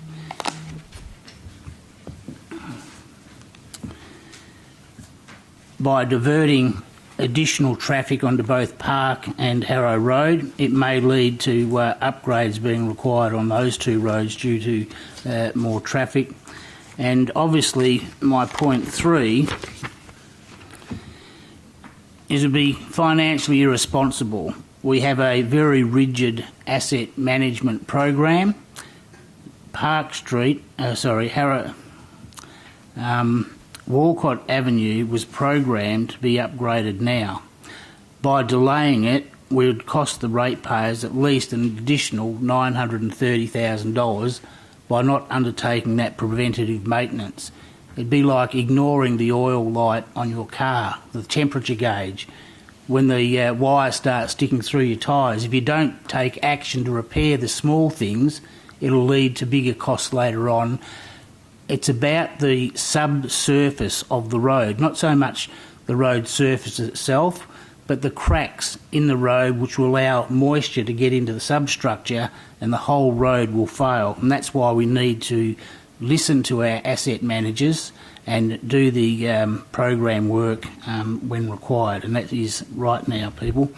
By diverting additional traffic onto both Park and Harrow Road, it may lead to upgrades being required on those two roads due to more traffic. And obviously, my point 3 is to be financially irresponsible. We have a very rigid asset management program. Walcott Avenue was programmed to be upgraded now. By delaying it, we would cost the ratepayers at least an additional $930,000 by not undertaking that preventative maintenance. It'd be like ignoring the oil light on your car, the temperature gauge. When the wire starts sticking through your tyres, if you don't take action to repair the small things, it'll lead to bigger costs later on. It's about the subsurface of the road, not so much the road surface itself, but the cracks in the road which will allow moisture to get into the substructure and the whole road will fail. And that's why we need to listen to our asset managers and do the program work when required, and that is right now, people.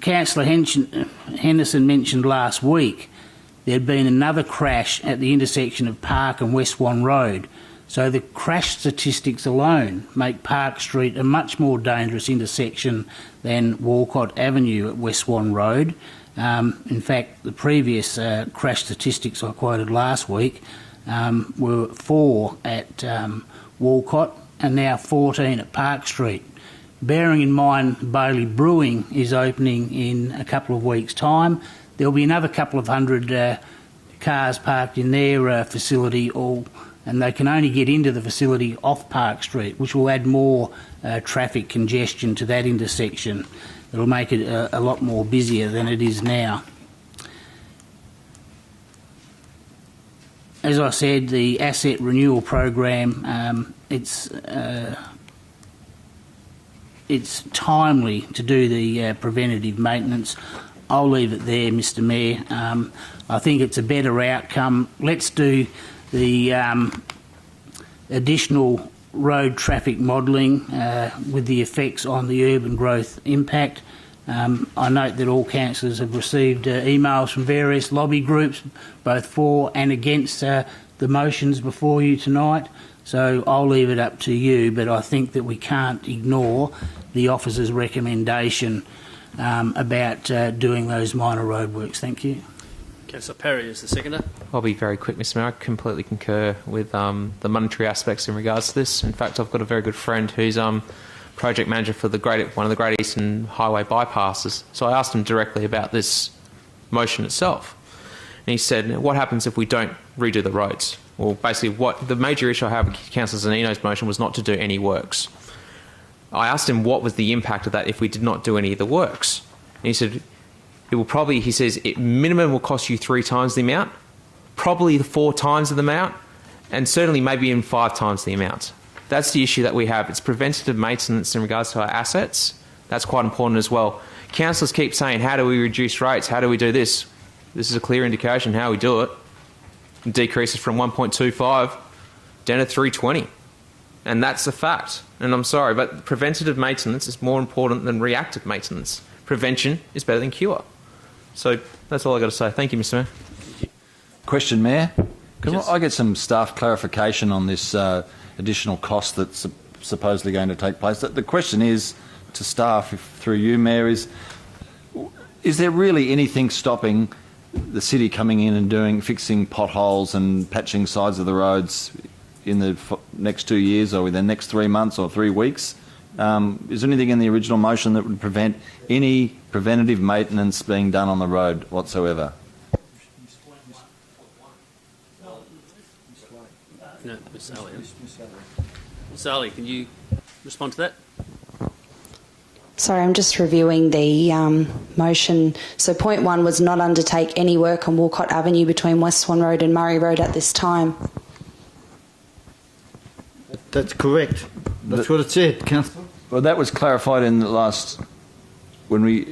Councillor Henderson mentioned last week there had been another crash at the intersection of Park and West Swan Road. So the crash statistics alone make Park Street a much more dangerous intersection than Walcott Avenue at West Swan Road. In fact, the previous crash statistics I quoted last week were 4 at Walcott and now 14 at Park Street. Bearing in mind Bailey Brewing is opening in a couple of weeks' time, there'll be another couple of hundred cars parked in their facility, and they can only get into the facility off Park Street, which will add more traffic congestion to that intersection. It'll make it a lot more busier than it is now. As I said, the asset renewal program, it's timely to do the preventative maintenance. I'll leave it there, Mr Mayor. I think it's a better outcome. Let's do the additional road traffic modelling with the effects on the urban growth impact. I note that all councillors have received emails from various lobby groups, both for and against the motions before you tonight. So I'll leave it up to you, but I think that we can't ignore the officer's recommendation about doing those minor roadworks. Thank you. Councillor Perry is the seconder. I'll be very quick, Mr Mayor. I completely concur with the monetary aspects in regards to this. In fact, I've got a very good friend who's project manager for one of the Great Eastern Highway bypasses. So I asked him directly about this motion itself. And he said, what happens if we don't redo the roads? Well, basically, what the major issue I have with Councillor Zanino's motion was not to do any works. I asked him what was the impact of that if we did not do any of the works. And he said, it minimum will cost you 3 times the amount, probably 4 times the amount, and certainly maybe in 5 times the amount. That's the issue that we have. It's preventative maintenance in regards to our assets. That's quite important as well. Councillors keep saying, how do we reduce rates? How do we do this? This is a clear indication how we do it. It decreases from 1.25 down to 320. And that's a fact. And I'm sorry, but preventative maintenance is more important than reactive maintenance. Prevention is better than cure. So that's all I've got to say. Thank you, Mr. Mayor. Question, Mayor. Can Yes. I get some staff clarification on this additional cost that's supposedly going to take place? The question is to staff, through you, Mayor, is there really anything stopping the city coming in and fixing potholes and patching sides of the roads in the next 2 years or within the next 3 months or 3 weeks? Is there anything in the original motion that would prevent any preventative maintenance being done on the road whatsoever? No, Ms. Ali. Ms. Ali, can you respond to that? Sorry, I'm just reviewing the motion. So point 1 was not undertake any work on Walcott Avenue between West Swan Road and Murray Road at this time. That's correct. That's what it said, Councillor. Well, that was clarified in the last when we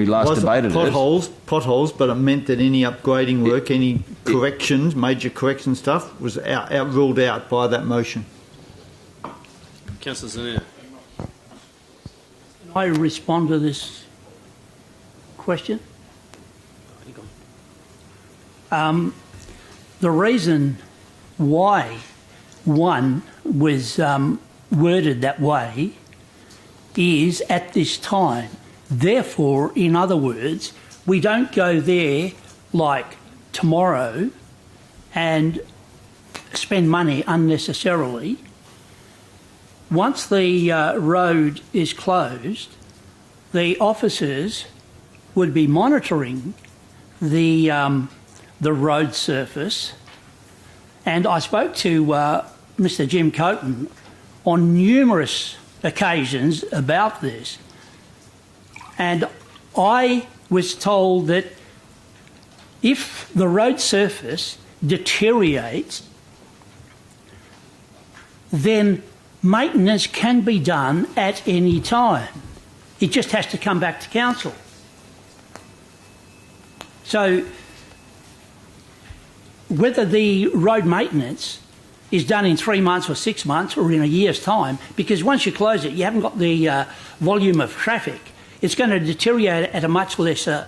last debated potholes, but it meant that any upgrading work, any corrections, major correction stuff, was ruled out by that motion. Councillor Zanina. Can I respond to this question? The reason why 1 was worded that way is at this time. Therefore, in other words, we don't go there like tomorrow and spend money unnecessarily. Once the road is closed, the officers would be monitoring the road surface, and I spoke to Mr. Jim Coaten on numerous occasions about this, and I was told that if the road surface deteriorates, then maintenance can be done at any time. It just has to come back to council. So whether the road maintenance is done in 3 months or 6 months or in a year's time, because once you close it, you haven't got the volume of traffic. It's going to deteriorate at a much lesser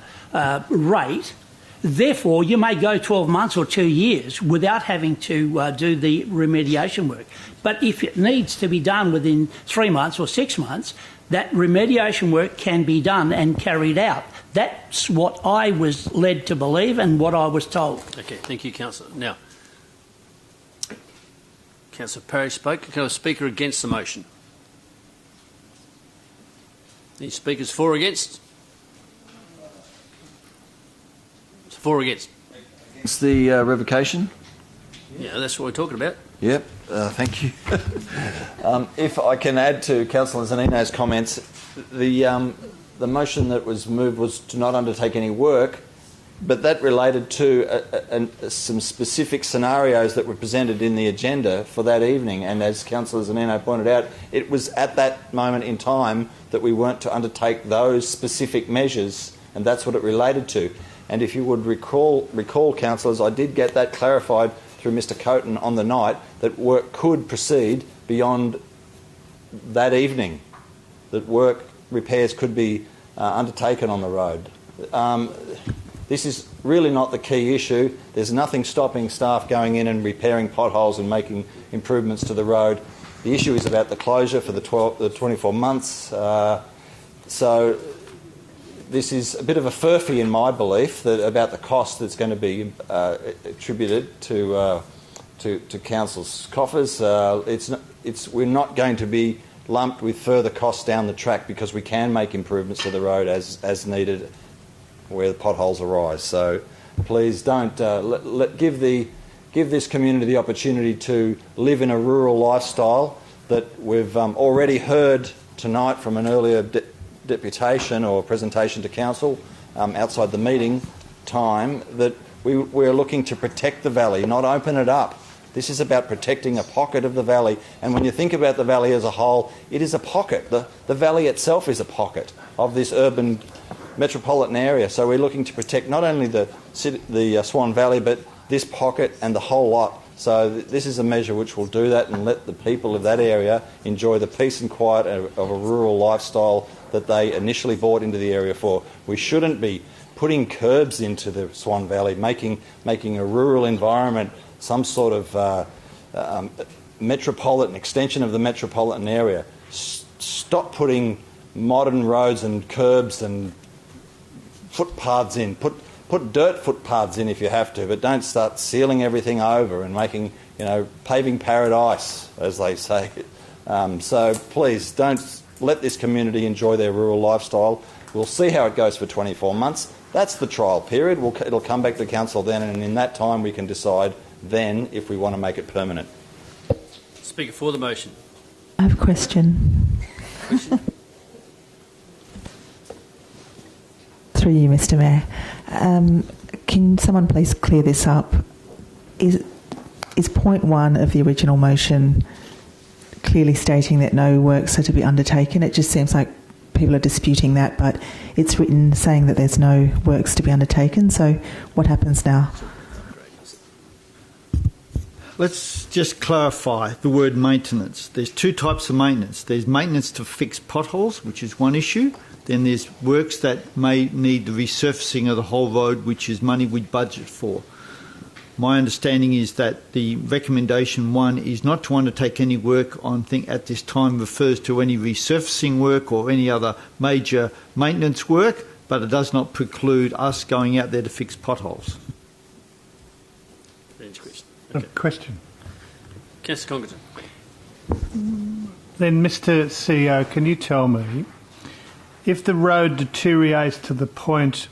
rate. Therefore, you may go 12 months or 2 years without having to do the remediation work. But if it needs to be done within 3 months or 6 months, that remediation work can be done and carried out. That's what I was led to believe and what I was told. Okay, thank you, Councillor. Now, Councillor Parrish spoke. Can I have a speaker against the motion? Any speakers for or against? For or against? It's the revocation. Yeah, that's what we're talking about. Yep, thank you. If I can add to Councillor Zanino's comments, the motion that was moved was to not undertake any work, but that related to some specific scenarios that were presented in the agenda for that evening. And as Councillor Zanino pointed out, it was at that moment in time that we weren't to undertake those specific measures, and that's what it related to. And if you would recall, councillors, I did get that clarified through Mr. Coaten on the night that work could proceed beyond that evening, that repairs could be undertaken on the road. This is really not the key issue. There's nothing stopping staff going in and repairing potholes and making improvements to the road. The issue is about the closure for the 24 months. So this is a bit of a furphy in my belief about the cost that's going to be attributed to council's coffers. We're not going to be lumped with further costs down the track because we can make improvements to the road as needed where the potholes arise. So please don't give this community the opportunity to live in a rural lifestyle that we've already heard tonight from an earlier deputation or presentation to council outside the meeting time that we're looking to protect the valley, not open it up This is about protecting a pocket of the valley. And when you think about the valley as a whole, it is a pocket. The valley itself is a pocket of this urban metropolitan area. So we're looking to protect not only the Swan Valley, but this pocket and the whole lot. So this is a measure which will do that and let the people of that area enjoy the peace and quiet of a rural lifestyle that they initially bought into the area for. We shouldn't be putting curbs into the Swan Valley, making a rural environment some sort of metropolitan extension of the metropolitan area. Stop putting modern roads and curbs and footpaths in. Put dirt footpaths in if you have to, but don't start sealing everything over and making, paving paradise, as they say. So please don't let this community enjoy their rural lifestyle. We'll see how it goes for 24 months. That's the trial period. It'll come back to council then, and in that time we can decide then if we want to make it permanent. Speaker for the motion. I have a question. Through you, Mr. Mayor. Can someone please clear this up? Is point 1 of the original motion clearly stating that no works are to be undertaken? It just seems like people are disputing that, but it's written saying that there's no works to be undertaken. So what happens now? Let's just clarify the word maintenance. There's two types of maintenance. There's maintenance to fix potholes, which is one issue. Then there's works that may need the resurfacing of the whole road, which is money we budget for. My understanding is that the recommendation 1 is not to undertake any work on at this time refers to any resurfacing work or any other major maintenance work, but it does not preclude us going out there to fix potholes. Okay. Question. Councillor Congleton. Then, Mr. CEO, can you tell me if the road deteriorates to the point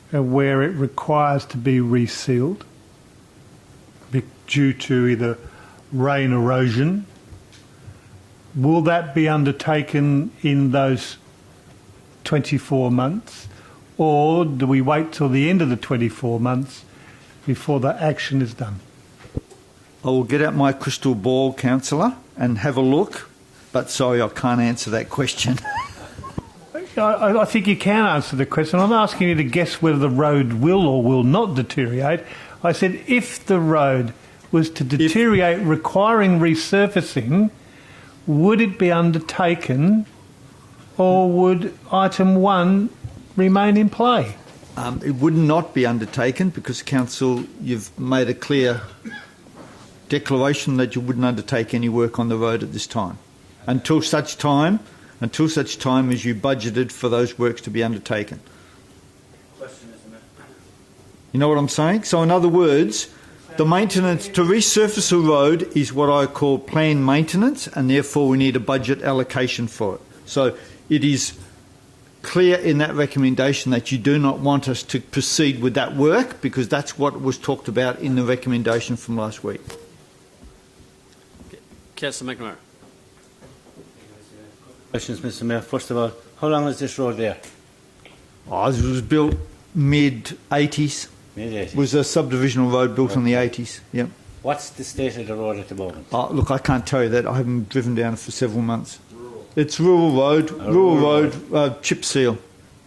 where it requires to be resealed due to either rain erosion, will that be undertaken in those 24 months, or do we wait till the end of the 24 months before the action is done? I will get out my crystal ball, councillor, and have a look, but sorry, I can't answer that question. I think you can answer the question. I'm asking you to guess whether the road will or will not deteriorate. I said if the road was to deteriorate requiring resurfacing, would it be undertaken or would item 1 remain in play? It would not be undertaken because, Council, you've made a clear declaration that you wouldn't undertake any work on the road at this time until such time as you budgeted for those works to be undertaken. You know what I'm saying? So in other words, the maintenance to resurface a road is what I call planned maintenance, and therefore we need a budget allocation for it. So it is clear in that recommendation that you do not want us to proceed with that work because that's what was talked about in the recommendation from last week. Councillor McNamara. Questions, Mr. Mayor. First of all, how long is this road there? It was built mid-80s. Mid-80s. It was a subdivisional road built in the 80s. Yep. What's the state of the road at the moment? Look, I can't tell you that. I haven't driven down it for several months. It's rural road, chip seal.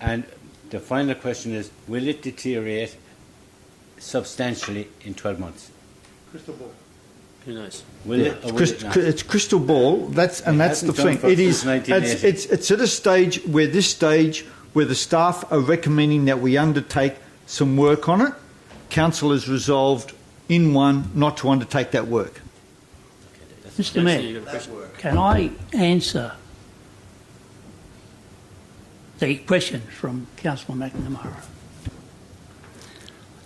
And the final question is, will it deteriorate substantially in 12 months? Crystal ball. Who knows? Will it or will it not? It's crystal ball. That's the thing. It is. It's at a stage where the staff are recommending that we undertake some work on it. Council has resolved in 1 not to undertake that work. Mr. Mayor, can I answer the question from Councillor McNamara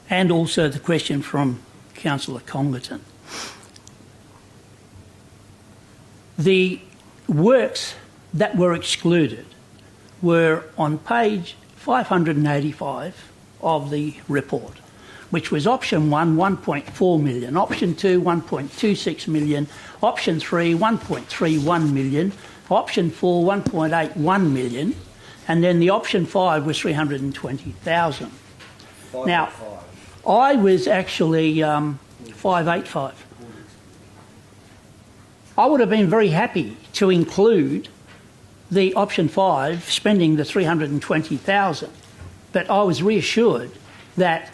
and also the question from Councillor Congleton? The works that were excluded were on page 585 of the report, which was option 1, 1.4 million, option 2, 1.26 million, option 3, 1.31 million, option 4, 1.81 million, and then the option 5 was 320,000. Now, I was actually 585. I would have been very happy to include the option 5 spending the 320,000, but I was reassured that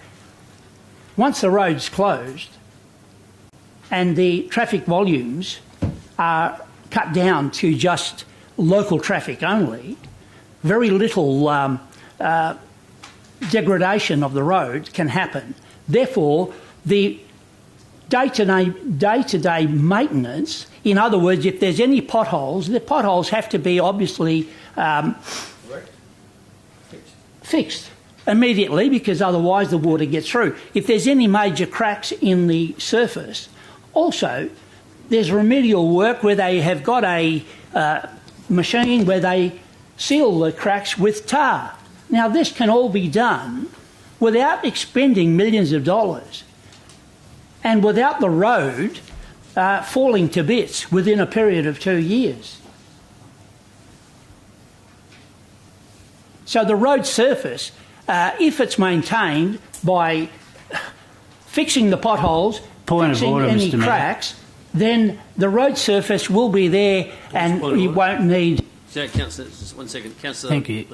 once the road's closed and the traffic volumes are cut down to just local traffic only, very little degradation of the road can happen. Therefore, the day-to-day maintenance, in other words, if there's any potholes, the potholes have to be obviously fixed immediately, because otherwise the water gets through. If there's any major cracks in the surface, also there's remedial work where they have got a machine where they seal the cracks with tar. Now, this can all be done without expending millions of dollars and without the road falling to bits within a period of 2 years. So the road surface, if it's maintained by fixing the potholes, fixing any cracks, then the road surface will be there and you won't need... So, Councillor, just 1 second. Councillor... Thank you.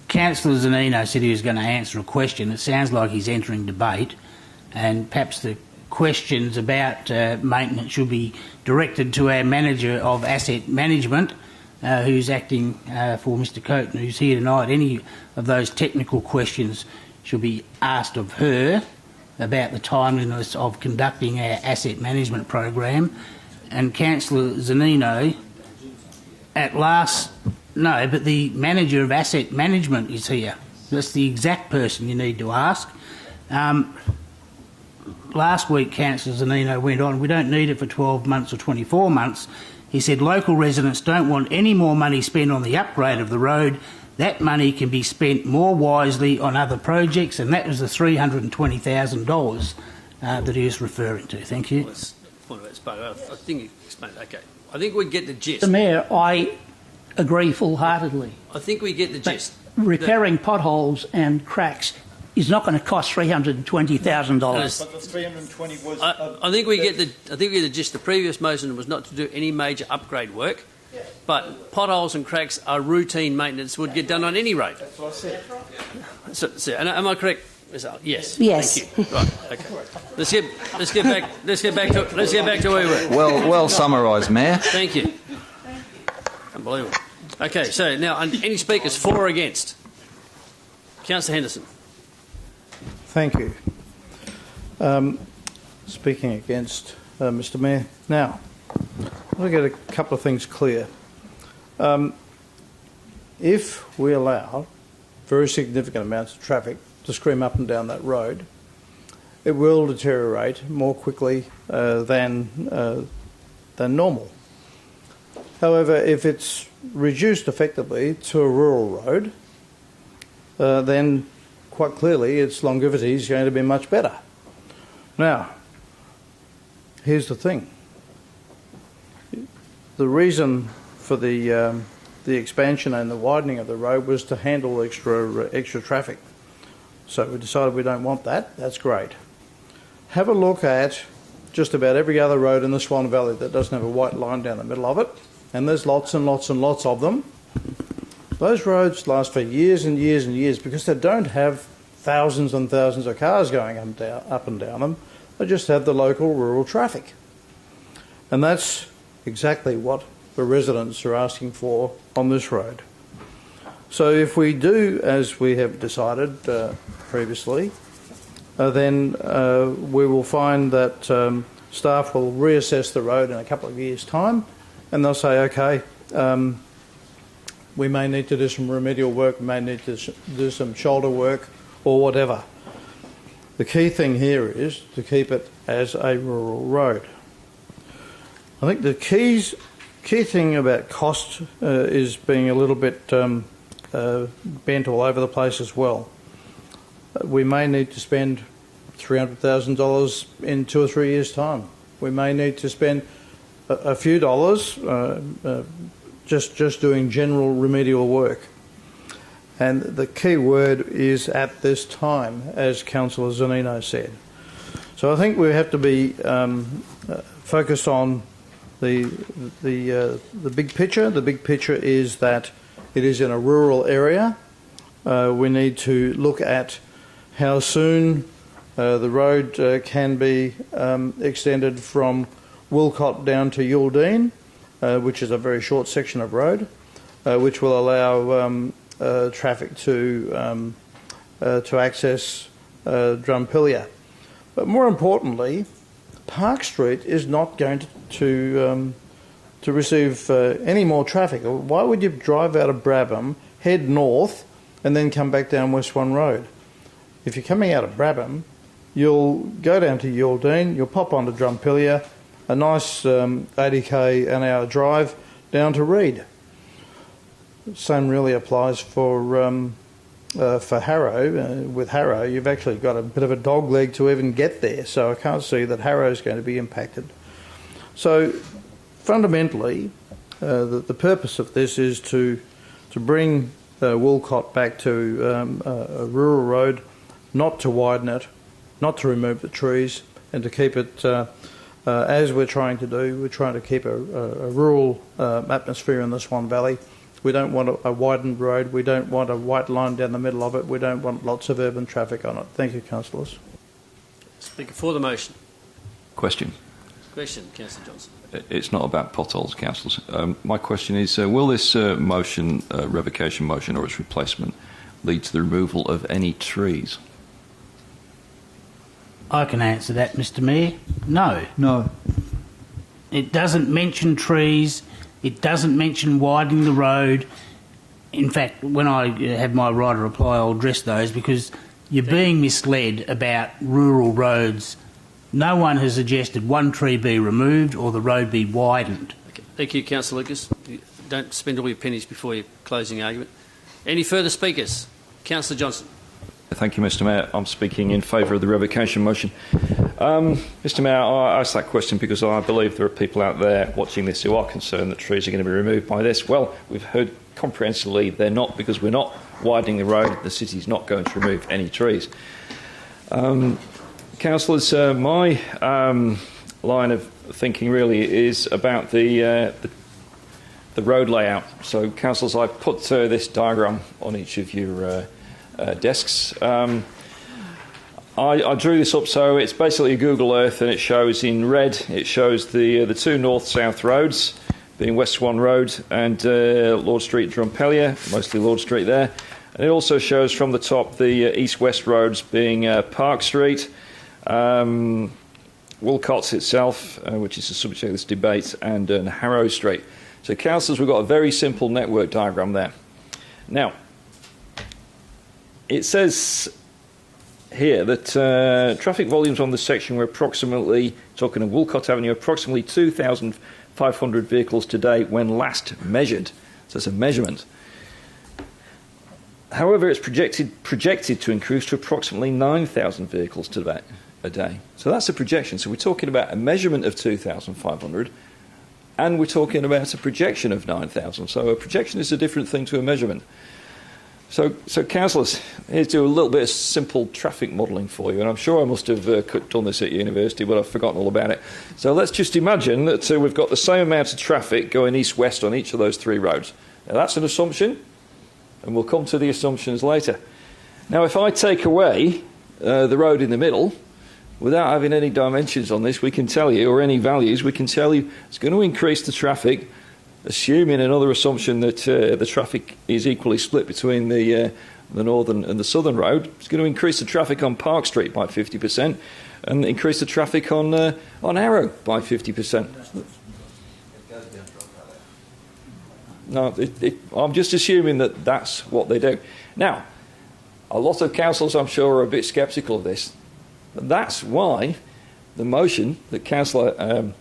Councillor Zanino said he was going to answer a question. It sounds like he's entering debate, and perhaps the questions about maintenance should be directed to our Manager of Asset Management, who's acting for Mr Coaten, who's here tonight. Any of those technical questions should be asked of her about the timeliness of conducting our asset management program. And Councillor Zanino, at last... No, but the Manager of Asset Management is here. That's the exact person you need to ask. Last week, Councillor Zanino went on, we don't need it for 12 months or 24 months. He said local residents don't want any more money spent on the upgrade of the road. That money can be spent more wisely on other projects, and that was the $320,000 that he was referring to. Thank you. I think you explained. Okay. I think we get the gist. The Mayor, I agree full-heartedly. I think we get the gist. Repairing potholes and cracks is not going to cost $320,000. But the 320 was... I think we get the gist. The previous motion was not to do any major upgrade work, but potholes and cracks are routine maintenance, would get done on any road. That's what I said. So, and am I correct? Yes. Yes. Thank you. Right. Okay. Let's get back to where we were. Well summarised, Mayor. Thank you. Unbelievable. Okay. So now, any speakers for or against? Councillor Henderson. Thank you. Speaking against Mr Mayor. Now, I want to get a couple of things clear. If we allow very significant amounts of traffic to scream up and down that road, it will deteriorate more quickly than normal. However, if it's reduced effectively to a rural road, then quite clearly its longevity is going to be much better. Now, here's the thing. The reason for the expansion and the widening of the road was to handle extra traffic. So we decided we don't want that. That's great. Have a look at just about every other road in the Swan Valley that doesn't have a white line down the middle of it, and there's lots and lots and lots of them. Those roads last for years and years and years because they don't have thousands and thousands of cars going up and down them. They just have the local rural traffic. And that's exactly what the residents are asking for on this road. So if we do as we have decided previously, then we will find that staff will reassess the road in a couple of years' time, and they'll say, okay, we may need to do some remedial work, we may need to do some shoulder work or whatever. The key thing here is to keep it as a rural road. I think the key thing about cost is being a little bit bent all over the place as well. We may need to spend $300,000 in 2 or 3 years' time. We may need to spend a few dollars just doing general remedial work. And the key word is at this time, as Councillor Zanino said. So I think we have to be focused on the big picture. The big picture is that it is in a rural area. We need to look at how soon the road can be extended from Wilcott down to Yuildene, which is a very short section of road, which will allow traffic to access Drumpilia. But more importantly, Park Street is not going to receive any more traffic. Why would you drive out of Brabham, head north, and then come back down West Swan Road? If you're coming out of Brabham, you'll go down to Yuildene, you'll pop onto Drumpilia, a nice 80k an hour drive down to Reed. Same really applies for Harrow. With Harrow, you've actually got a bit of a dog leg to even get there, so I can't see that Harrow is going to be impacted. So fundamentally, the purpose of this is to bring Wilcott back to a rural road, not to widen it, not to remove the trees, and to keep it, as we're trying to do, we're trying to keep a rural atmosphere in the Swan Valley. We don't want a widened road. We don't want a white line down the middle of it. We don't want lots of urban traffic on it. Thank you, councillors. Speaker for the motion. Question. Question, Councillor Johnson. It's not about potholes, councillors. My question is, will this motion, revocation motion or its replacement, lead to the removal of any trees? I can answer that, Mr Mayor. No. No. It doesn't mention trees. It doesn't mention widening the road. In fact, when I have my right to reply, I'll address those, because you're being misled about rural roads. No one has suggested one tree be removed or the road be widened. Okay. Thank you, Councillor Lucas. Don't spend all your pennies before your closing argument. Any further speakers? Councillor Johnson. Thank you, Mr Mayor. I'm speaking in favour of the revocation motion. Mr Mayor, I asked that question because I believe there are people out there watching this who are concerned that trees are going to be removed by this. Well, we've heard comprehensively they're not, because we're not widening the road. The city's not going to remove any trees. Councillors, my line of thinking really is about the road layout. So, councillors, I've put this diagram on each of your desks. I drew this up, so it's basically a Google Earth, and it shows in red, it shows the two north-south roads, being West Swan Road and Lord Street, Drumpelia, mostly Lord Street there. And it also shows from the top the east-west roads, being Park Street, Wilcott's itself, which is the subject of this debate, and Harrow Street. So, councillors, we've got a very simple network diagram there. Now, it says here that traffic volumes on this section were approximately, talking of Wilcott Avenue, approximately 2,500 vehicles today when last measured. So it's a measurement. However, it's projected to increase to approximately 9,000 vehicles a day. So that's a projection. So we're talking about a measurement of 2,500 and we're talking about a projection of 9,000. So a projection is a different thing to a measurement. So councillors, here's do a little bit of simple traffic modelling for you, and I'm sure I must have done this at university, but I've forgotten all about it. So let's just imagine that we've got the same amount of traffic going east-west on each of those three roads. Now that's an assumption, and we'll come to the assumptions later. Now, if I take away the road in the middle, without having any dimensions on this, we can tell you, or any values, we can tell you it's going to increase the traffic, assuming another assumption that the traffic is equally split between the northern and the southern road. It's going to increase the traffic on Park Street by 50% and increase the traffic on Harrow by 50%. No, I'm just assuming that that's what they do. Now, a lot of councillors, I'm sure, are a bit sceptical of this. But that's why the motion that Councillor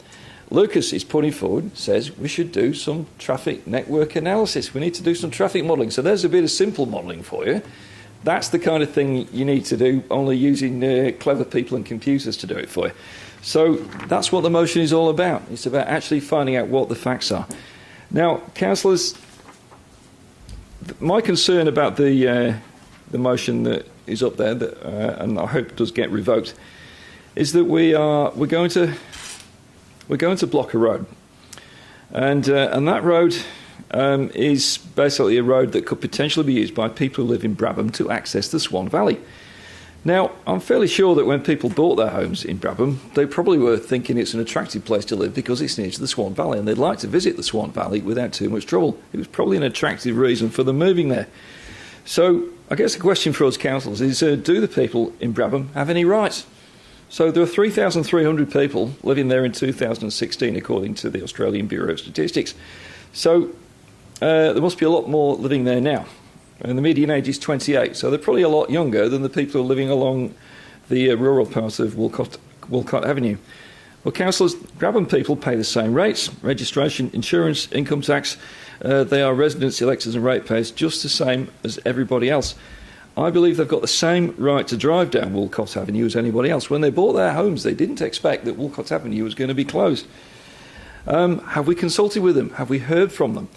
Lucas is putting forward says we should do some traffic network analysis. We need to do some traffic modelling. So there's a bit of simple modelling for you. That's the kind of thing you need to do, only using clever people and computers to do it for you. So that's what the motion is all about. It's about actually finding out what the facts are. Now, councillors, my concern about the motion that is up there, and I hope does get revoked, is that we're going to block a road, and that road is basically a road that could potentially be used by people who live in Brabham to access the Swan Valley. Now, I'm fairly sure that when people bought their homes in Brabham, they probably were thinking it's an attractive place to live because it's near to the Swan Valley and they'd like to visit the Swan Valley without too much trouble. It was probably an attractive reason for them moving there. So I guess the question for us councillors is, do the people in Brabham have any rights? So there are 3,300 people living there in 2016, according to the Australian Bureau of Statistics. So there must be a lot more living there now. And the median age is 28, so they're probably a lot younger than the people who are living along the rural parts of Walcott Avenue. Well, councillors, Brabham people pay the same rates, registration, insurance, income tax. They are residents, electors and ratepayers, just the same as everybody else. I believe they've got the same right to drive down Walcott Avenue as anybody else. When they bought their homes, they didn't expect that Walcott Avenue was going to be closed. Have we consulted with them? Have we heard from them?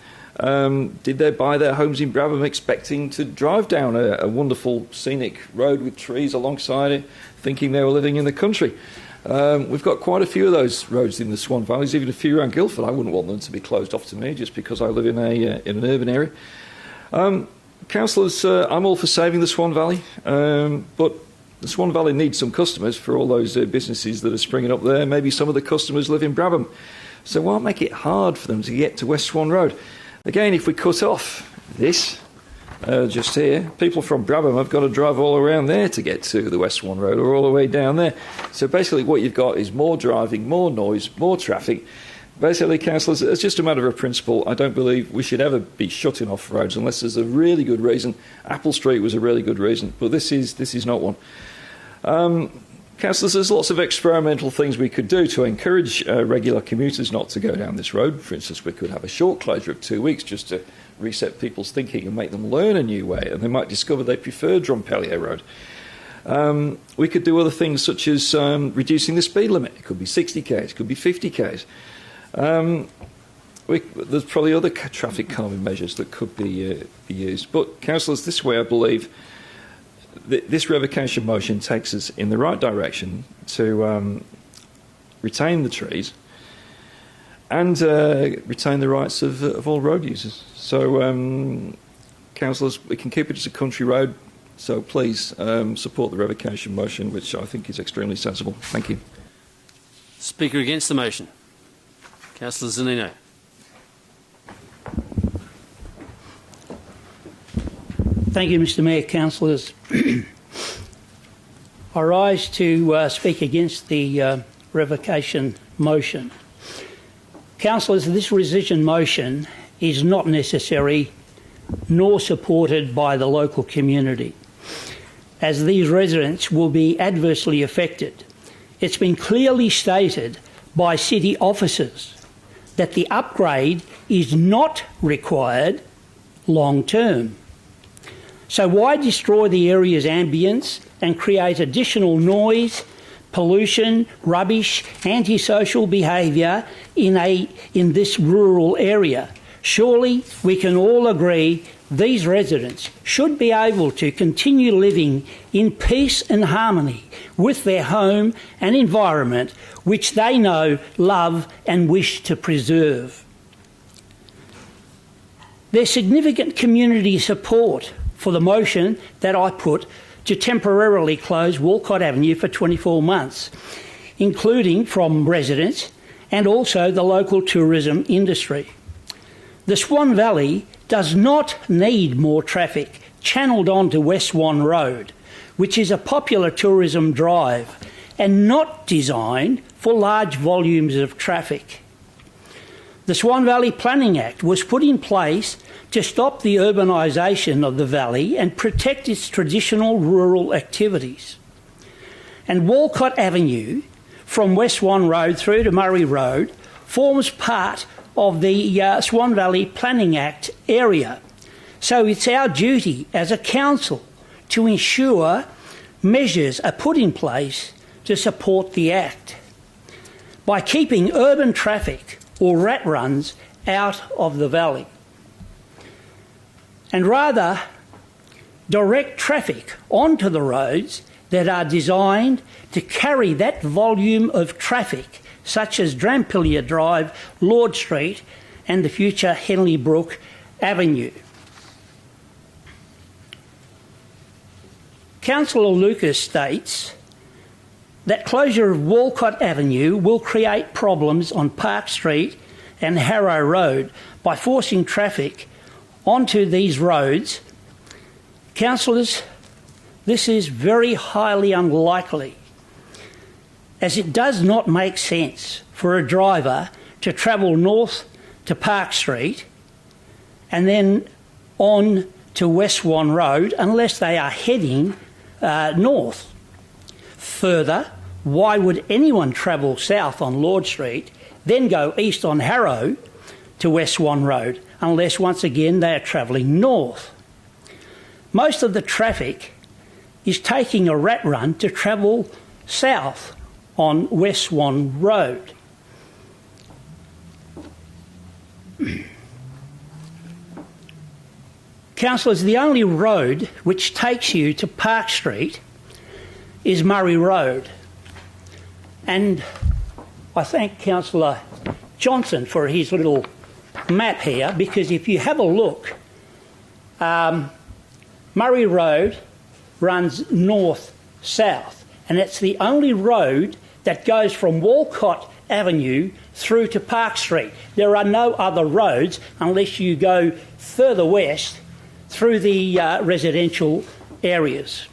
Did they buy their homes in Brabham expecting to drive down a wonderful scenic road with trees alongside it, thinking they were living in the country? We've got quite a few of those roads in the Swan Valleys, even a few around Guildford. I wouldn't want them to be closed off to me just because I live in an urban area. Councillors, I'm all for saving the Swan Valley, but the Swan Valley needs some customers for all those businesses that are springing up there. Maybe some of the customers live in Brabham. So why make it hard for them to get to West Swan Road? Again, if we cut off this just here, people from Brabham have got to drive all around there to get to the West Swan Road or all the way down there. So basically what you've got is more driving, more noise, more traffic. Basically, councillors, it's just a matter of principle. I don't believe we should ever be shutting off roads unless there's a really good reason. Apple Street was a really good reason, but this is not one. Councillors, there's lots of experimental things we could do to encourage regular commuters not to go down this road. For instance, we could have a short closure of 2 weeks just to reset people's thinking and make them learn a new way, and they might discover they prefer Drumpellier Road. We could do other things such as reducing the speed limit. It could be 60 k's, it could be 50 k's. There's probably other traffic calming measures that could be used. But, councillors, this way I believe this revocation motion takes us in the right direction to retain the trees and retain the rights of all road users. So, councillors, we can keep it as a country road, so please support the revocation motion, which I think is extremely sensible. Thank you. Speaker against the motion. Councillor Zanino. Thank you, Mr Mayor. Councillors, I rise to speak against the revocation motion. Councillors, this rescission motion is not necessary nor supported by the local community, as these residents will be adversely affected. It's been clearly stated by city officers that the upgrade is not required long term. So why destroy the area's ambience and create additional noise, pollution, rubbish, antisocial behaviour in this rural area? Surely we can all agree these residents should be able to continue living in peace and harmony with their home and environment, which they know, love and wish to preserve. There's significant community support for the motion that I put to temporarily close Walcott Avenue for 24 months, including from residents and also the local tourism industry. The Swan Valley does not need more traffic channelled onto West Swan Road, which is a popular tourism drive and not designed for large volumes of traffic. The Swan Valley Planning Act was put in place to stop the urbanisation of the valley and protect its traditional rural activities. And Walcott Avenue, from West Swan Road through to Murray Road, forms part of the Swan Valley Planning Act area. So it's our duty as a council to ensure measures are put in place to support the Act by keeping urban traffic or rat runs out of the valley, and rather direct traffic onto the roads that are designed to carry that volume of traffic, such as Drampilia Drive, Lord Street and the future Henley Brook Avenue. Councillor Lucas states that closure of Walcott Avenue will create problems on Park Street and Harrow Road by forcing traffic onto these roads. Councillors, this is very highly unlikely, as it does not make sense for a driver to travel north to Park Street and then on to West Swan Road unless they are heading north. Further, why would anyone travel south on Lord Street, then go east on Harrow to West Swan Road, unless once again they are travelling north? Most of the traffic is taking a rat run to travel south on West Swan Road. Councillors, the only road which takes you to Park Street is Murray Road. And I thank Councillor Johnson for his little map here, because if you have a look, Murray Road runs north-south, and it's the only road that goes from Walcott Avenue through to Park Street. There are no other roads unless you go further west through the residential areas.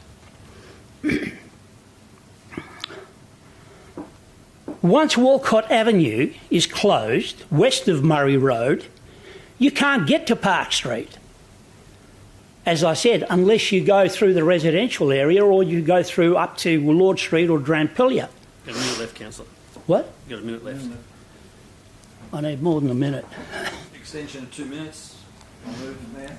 Once Walcott Avenue is closed, west of Murray Road, you can't get to Park Street, as I said, unless you go through the residential area or you go through up to Lord Street or Drampilia. Got a minute left, Councillor. What? Got a minute left. I need more than a minute. Extension of 2 minutes. I'll move there.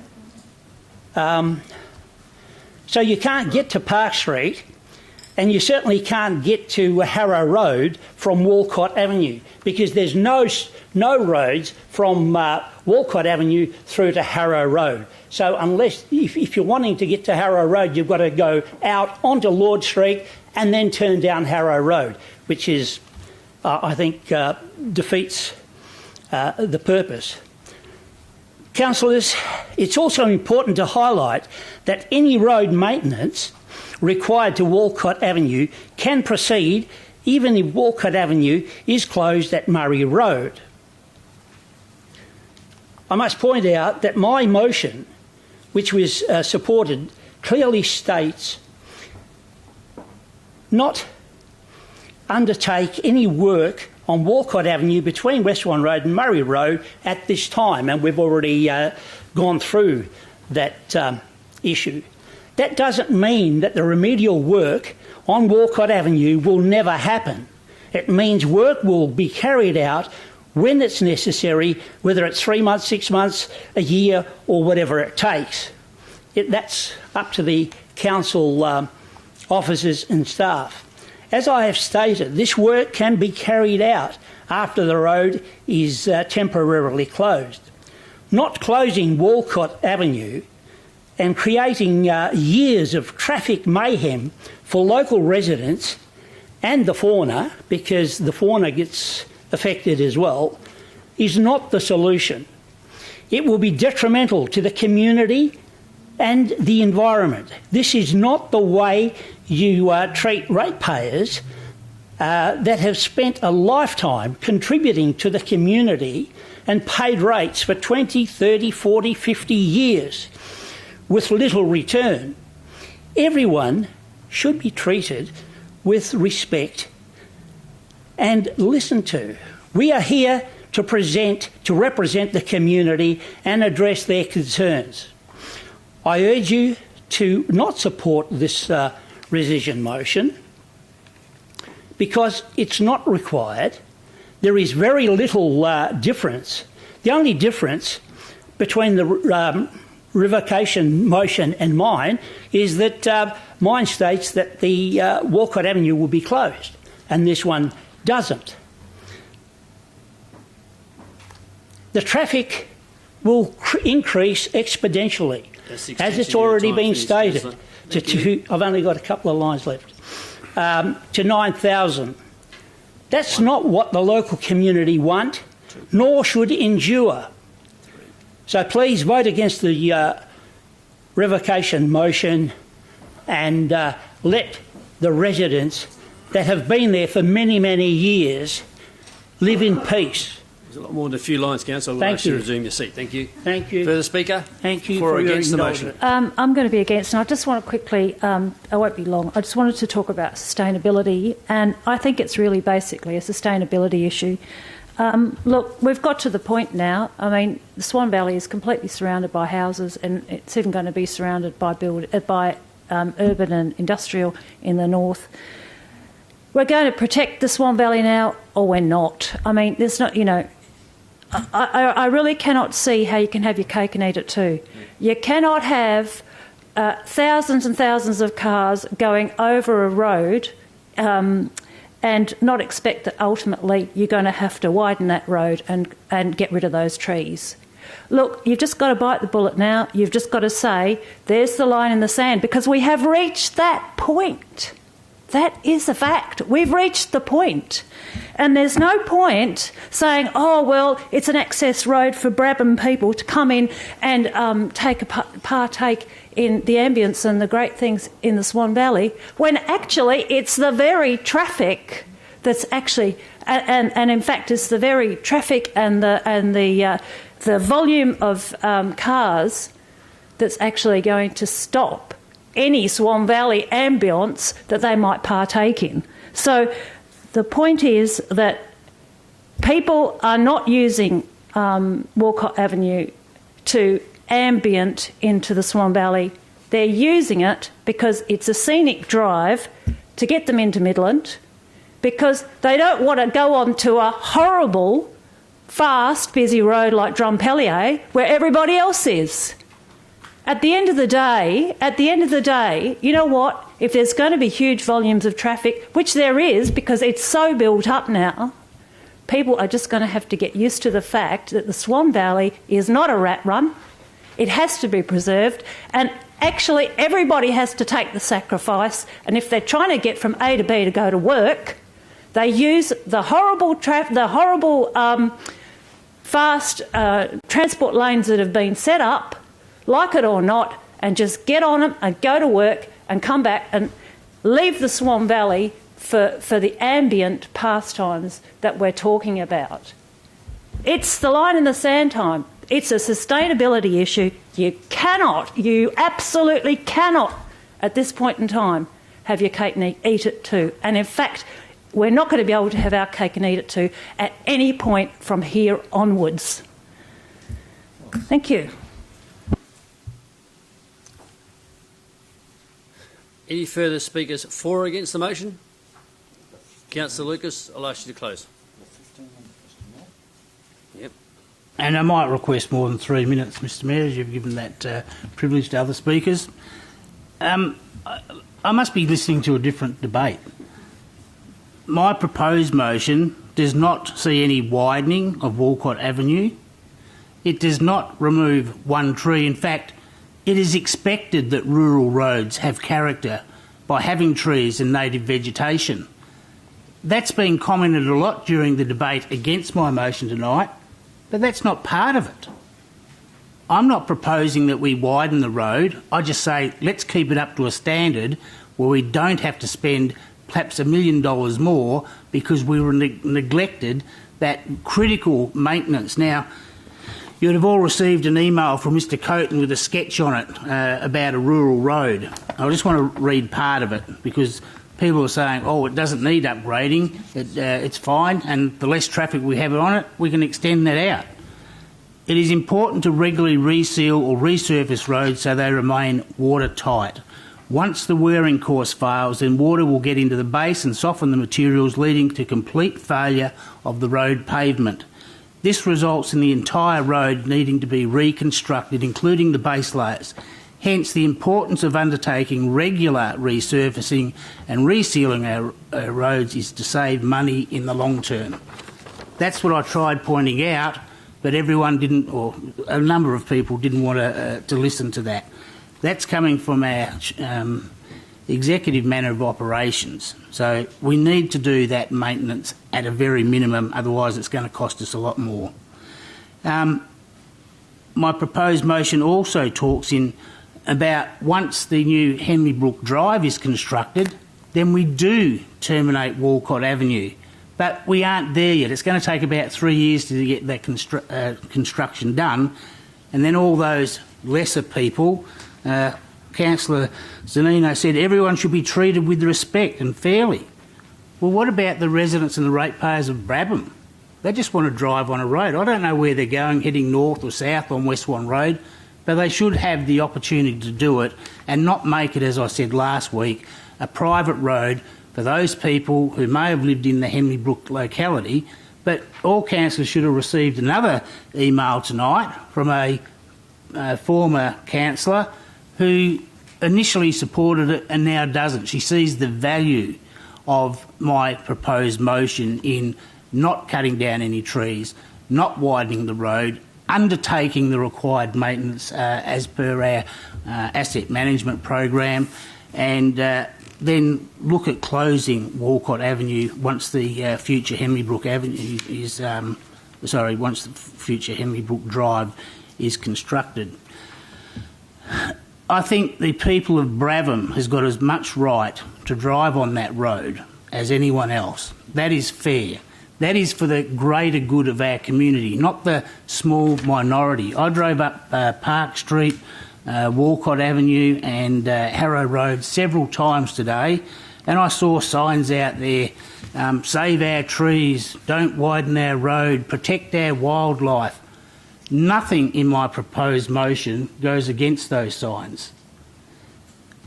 So you can't get to Park Street, and you certainly can't get to Harrow Road from Walcott Avenue, because there's no roads from Walcott Avenue through to Harrow Road. So unless, if you're wanting to get to Harrow Road, you've got to go out onto Lord Street and then turn down Harrow Road, which is, I think, defeats the purpose. Councillors, it's also important to highlight that any road maintenance required to Walcott Avenue can proceed even if Walcott Avenue is closed at Murray Road. I must point out that my motion, which was supported, clearly states not undertake any work on Walcott Avenue between West Swan Road and Murray Road at this time, and we've already gone through that issue. That doesn't mean that the remedial work on Walcott Avenue will never happen. It means work will be carried out when it's necessary, whether it's 3 months, 6 months, a year, or whatever it takes. That's up to the council officers and staff. As I have stated, this work can be carried out after the road is temporarily closed. Not closing Walcott Avenue and creating years of traffic mayhem for local residents and the fauna, because the fauna gets affected as well, is not the solution. It will be detrimental to the community and the environment. This is not the way you treat ratepayers that have spent a lifetime contributing to the community and paid rates for 20, 30, 40, 50 years with little return. Everyone should be treated with respect and listened to. We are here to represent the community and address their concerns. I urge you to not support this rescission motion because it's not required. There is very little difference. The only difference between the revocation motion and mine is that mine states that the Walcott Avenue will be closed and this one doesn't. The traffic will increase exponentially As it's already been stated, I've only got a couple of lines left, to 9,000. That's not what the local community want, nor should endure. So please vote against the revocation motion and let the residents that have been there for many, many years live in peace. There's a lot more than a few lines, Councillor. I'll ask you to resume your seat. Thank you. Thank you. Further speaker? Thank you For or your against the motion? I'm going to be against, and I just want to quickly, I won't be long, I just wanted to talk about sustainability, and I think it's really basically a sustainability issue. Look, we've got to the point now, I mean, the Swan Valley is completely surrounded by houses, and it's even going to be surrounded by urban and industrial in the north. We're going to protect the Swan Valley now, or we're not. I mean, there's not, I really cannot see how you can have your cake and eat it too. You cannot have thousands and thousands of cars going over a road and not expect that ultimately you're going to have to widen that road and get rid of those trees. Look, you've just got to bite the bullet now. You've just got to say, there's the line in the sand, because we have reached that point. That is a fact. We've reached the point. And there's no point saying, oh, well, it's an access road for Brabham people to come in and partake in the ambience and the great things in the Swan Valley, when actually it's the very traffic that's actually, and in fact it's the very traffic and the volume of cars that's actually going to stop any Swan Valley ambience that they might partake in. So the point is that people are not using Walcott Avenue to ambient into the Swan Valley. They're using it because it's a scenic drive to get them into Midland, because they don't want to go on to a horrible, fast, busy road like Drumpellier where everybody else is. At the end of the day, you know what? If there's going to be huge volumes of traffic, which there is because it's so built up now, people are just going to have to get used to the fact that the Swan Valley is not a rat run. It has to be preserved, and actually everybody has to take the sacrifice, and if they're trying to get from A to B to go to work, they use the horrible fast transport lanes that have been set up, like it or not, and just get on them and go to work and come back and leave the Swan Valley for the ambient pastimes that we're talking about. It's the line in the sand time. It's a sustainability issue. You absolutely cannot, at this point in time, have your cake and eat it too. And in fact, we're not going to be able to have our cake and eat it too at any point from here onwards. Thank you. Any further speakers for or against the motion? Councillor Lucas, I'll ask you to close. Yep. And I might request more than 3 minutes, Mr Mayor, as you've given that privilege to other speakers. I must be listening to a different debate. My proposed motion does not see any widening of Walcott Avenue. It does not remove one tree. In fact, it is expected that rural roads have character by having trees and native vegetation. That's been commented a lot during the debate against my motion tonight, but that's not part of it. I'm not proposing that we widen the road. I just say let's keep it up to a standard where we don't have to spend perhaps $1 million more because we were neglected that critical maintenance. Now, you'd have all received an email from Mr Coaten with a sketch on it about a rural road. I just want to read part of it because people are saying, oh, it doesn't need upgrading, it's fine, and the less traffic we have on it, we can extend that out. It is important to regularly reseal or resurface roads so they remain watertight. Once the wearing course fails, then water will get into the base and soften the materials, leading to complete failure of the road pavement. This results in the entire road needing to be reconstructed, including the base layers. Hence, the importance of undertaking regular resurfacing and resealing our roads is to save money in the long term. That's what I tried pointing out but everyone didn't, or a number of people didn't want to listen to that. That's coming from our executive manner of operations. So we need to do that maintenance at a very minimum, otherwise it's going to cost us a lot more. My proposed motion also talks in about once the new Henley Brook Drive is constructed, then we do terminate Walcott Avenue. But we aren't there yet. It's going to take about 3 years to get that construction done. And then all those lesser people, Councillor Zanino said everyone should be treated with respect and fairly. Well, what about the residents and the ratepayers of Brabham? They just want to drive on a road. I don't know where they're going, heading north or south on West Swan Road, but they should have the opportunity to do it and not make it, as I said last week, a private road for those people who may have lived in the Henley Brook locality. But all councillors should have received another email tonight from a former councillor who initially supported it and now doesn't. She sees the value of my proposed motion in not cutting down any trees, not widening the road, undertaking the required maintenance as per our asset management program, and then look at closing Walcott Avenue once the future Henley Brook Avenue is, once the future Henley Brook Drive is constructed. I think the people of Brabham has got as much right to drive on that road as anyone else. That is fair. That is for the greater good of our community, not the small minority. I drove up Park Street, Walcott Avenue and Harrow Road several times today, and I saw signs out there, save our trees, don't widen our road, protect our wildlife. Nothing in my proposed motion goes against those signs.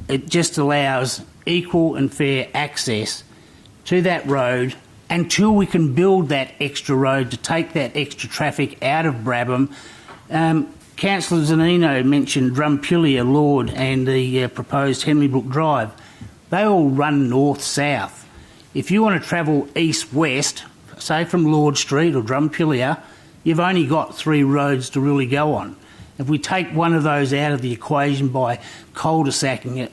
It just allows equal and fair access to that road until we can build that extra road to take that extra traffic out of Brabham. Councillor Zanino mentioned Drumpulia, Lord and the proposed Henley Brook Drive. They all run north-south. If you want to travel east-west, say from Lord Street or Drumpulia, you've only got 3 roads to really go on. If we take one of those out of the equation by cul-de-sacking it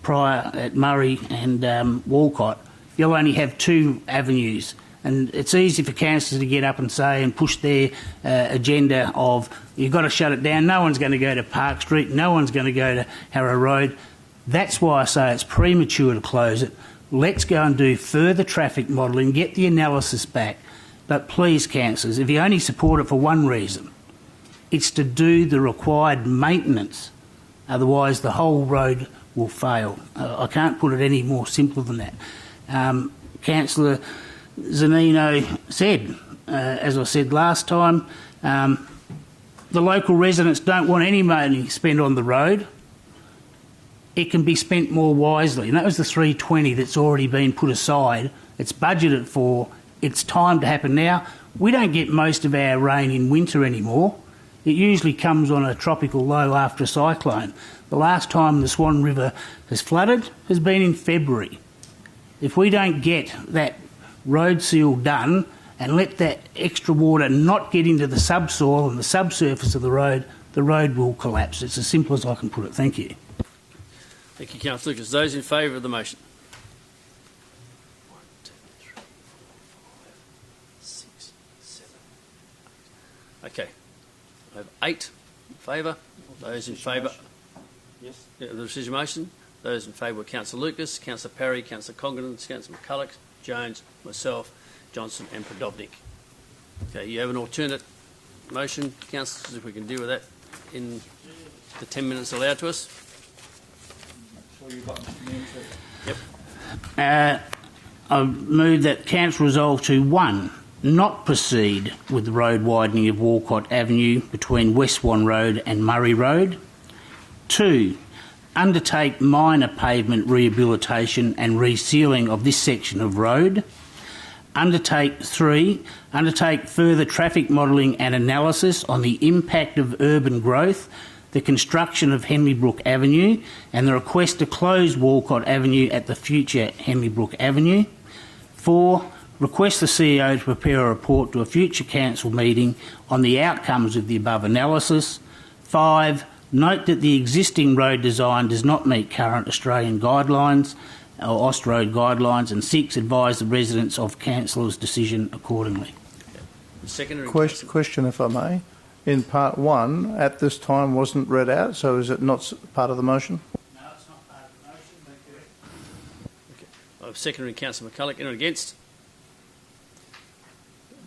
prior at Murray and Walcott, you'll only have 2 avenues. And it's easy for councillors to get up and say and push their agenda of you've got to shut it down, no one's going to go to Park Street, no one's going to go to Harrow Road. That's why I say it's premature to close it. Let's go and do further traffic modelling, get the analysis back. But please, councillors, if you only support it for one reason, it's to do the required maintenance. Otherwise, the whole road will fail. I can't put it any more simple than that. Councillor Zanino said, as I said last time, the local residents don't want any money spent on the road. It can be spent more wisely. And that was the 320 that's already been put aside. It's budgeted for. It's time to happen now. We don't get most of our rain in winter anymore. It usually comes on a tropical low after a cyclone. The last time the Swan River has flooded has been in February. If we don't get that road seal done and let that extra water not get into the subsoil and the subsurface of the road will collapse. It's as simple as I can put it. Thank you. Thank you, Councillor Lucas. Those in favour of the motion? 1, 2, 3, 4, 5, 6, 7, 8. Okay. I have 8 in favour. Those in favour? Yes. Yeah, the decision motion. Those in favour were Councillor Lucas, Councillor Perry, Councillor Congdon, Councillor McCulloch, Jones, myself, Johnson and Prodovnik. Okay, you have an alternate motion, councillors, if we can deal with that in the 10 minutes allowed to us. Yep. I move that council resolve to 1, not proceed with the road widening of Walcott Avenue between West Swan Road and Murray Road. 2, undertake minor pavement rehabilitation and resealing of this section of road. 3, undertake further traffic modelling and analysis on the impact of urban growth, the construction of Henley Brook Avenue and the request to close Walcott Avenue at the future Henley Brook Avenue. 4, request the CEO to prepare a report to a future council meeting on the outcomes of the above analysis. 5. Note that the existing road design does not meet current Australian guidelines or Austroad guidelines. And 6. Advise the residents of councillor's decision accordingly. Secondary Question, if I may. In part 1, at this time, wasn't read out, so is it not part of the motion? No, it's not part of the motion. Thank you. Okay. Secondary Councillor McCulloch. Anyone against?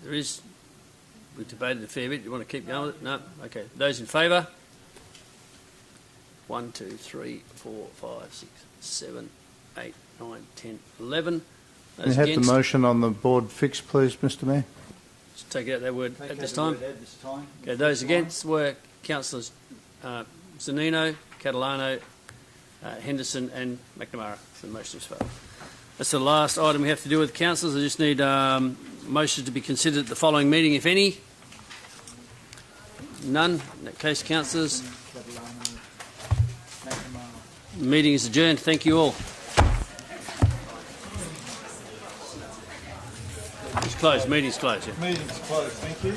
There is. We've debated a fair bit. You want to keep going with it? No? Okay. Those in favour? 1, 2, 3, 4, 5, 6, 7, 8, 9, 10, 11. Can you have the motion on the board fixed, please, Mr Mayor? Just take out that word at this time. Okay, those against were Councillors Zanino, Catalano, Henderson and McNamara. So the motion is failed. That's the last item we have to do with councillors. I just need motions to be considered at the following meeting, if any. None. In that case, councillors, meeting is adjourned. Thank you all. It's closed. Meeting's closed. Yeah. Meeting's closed. Thank you.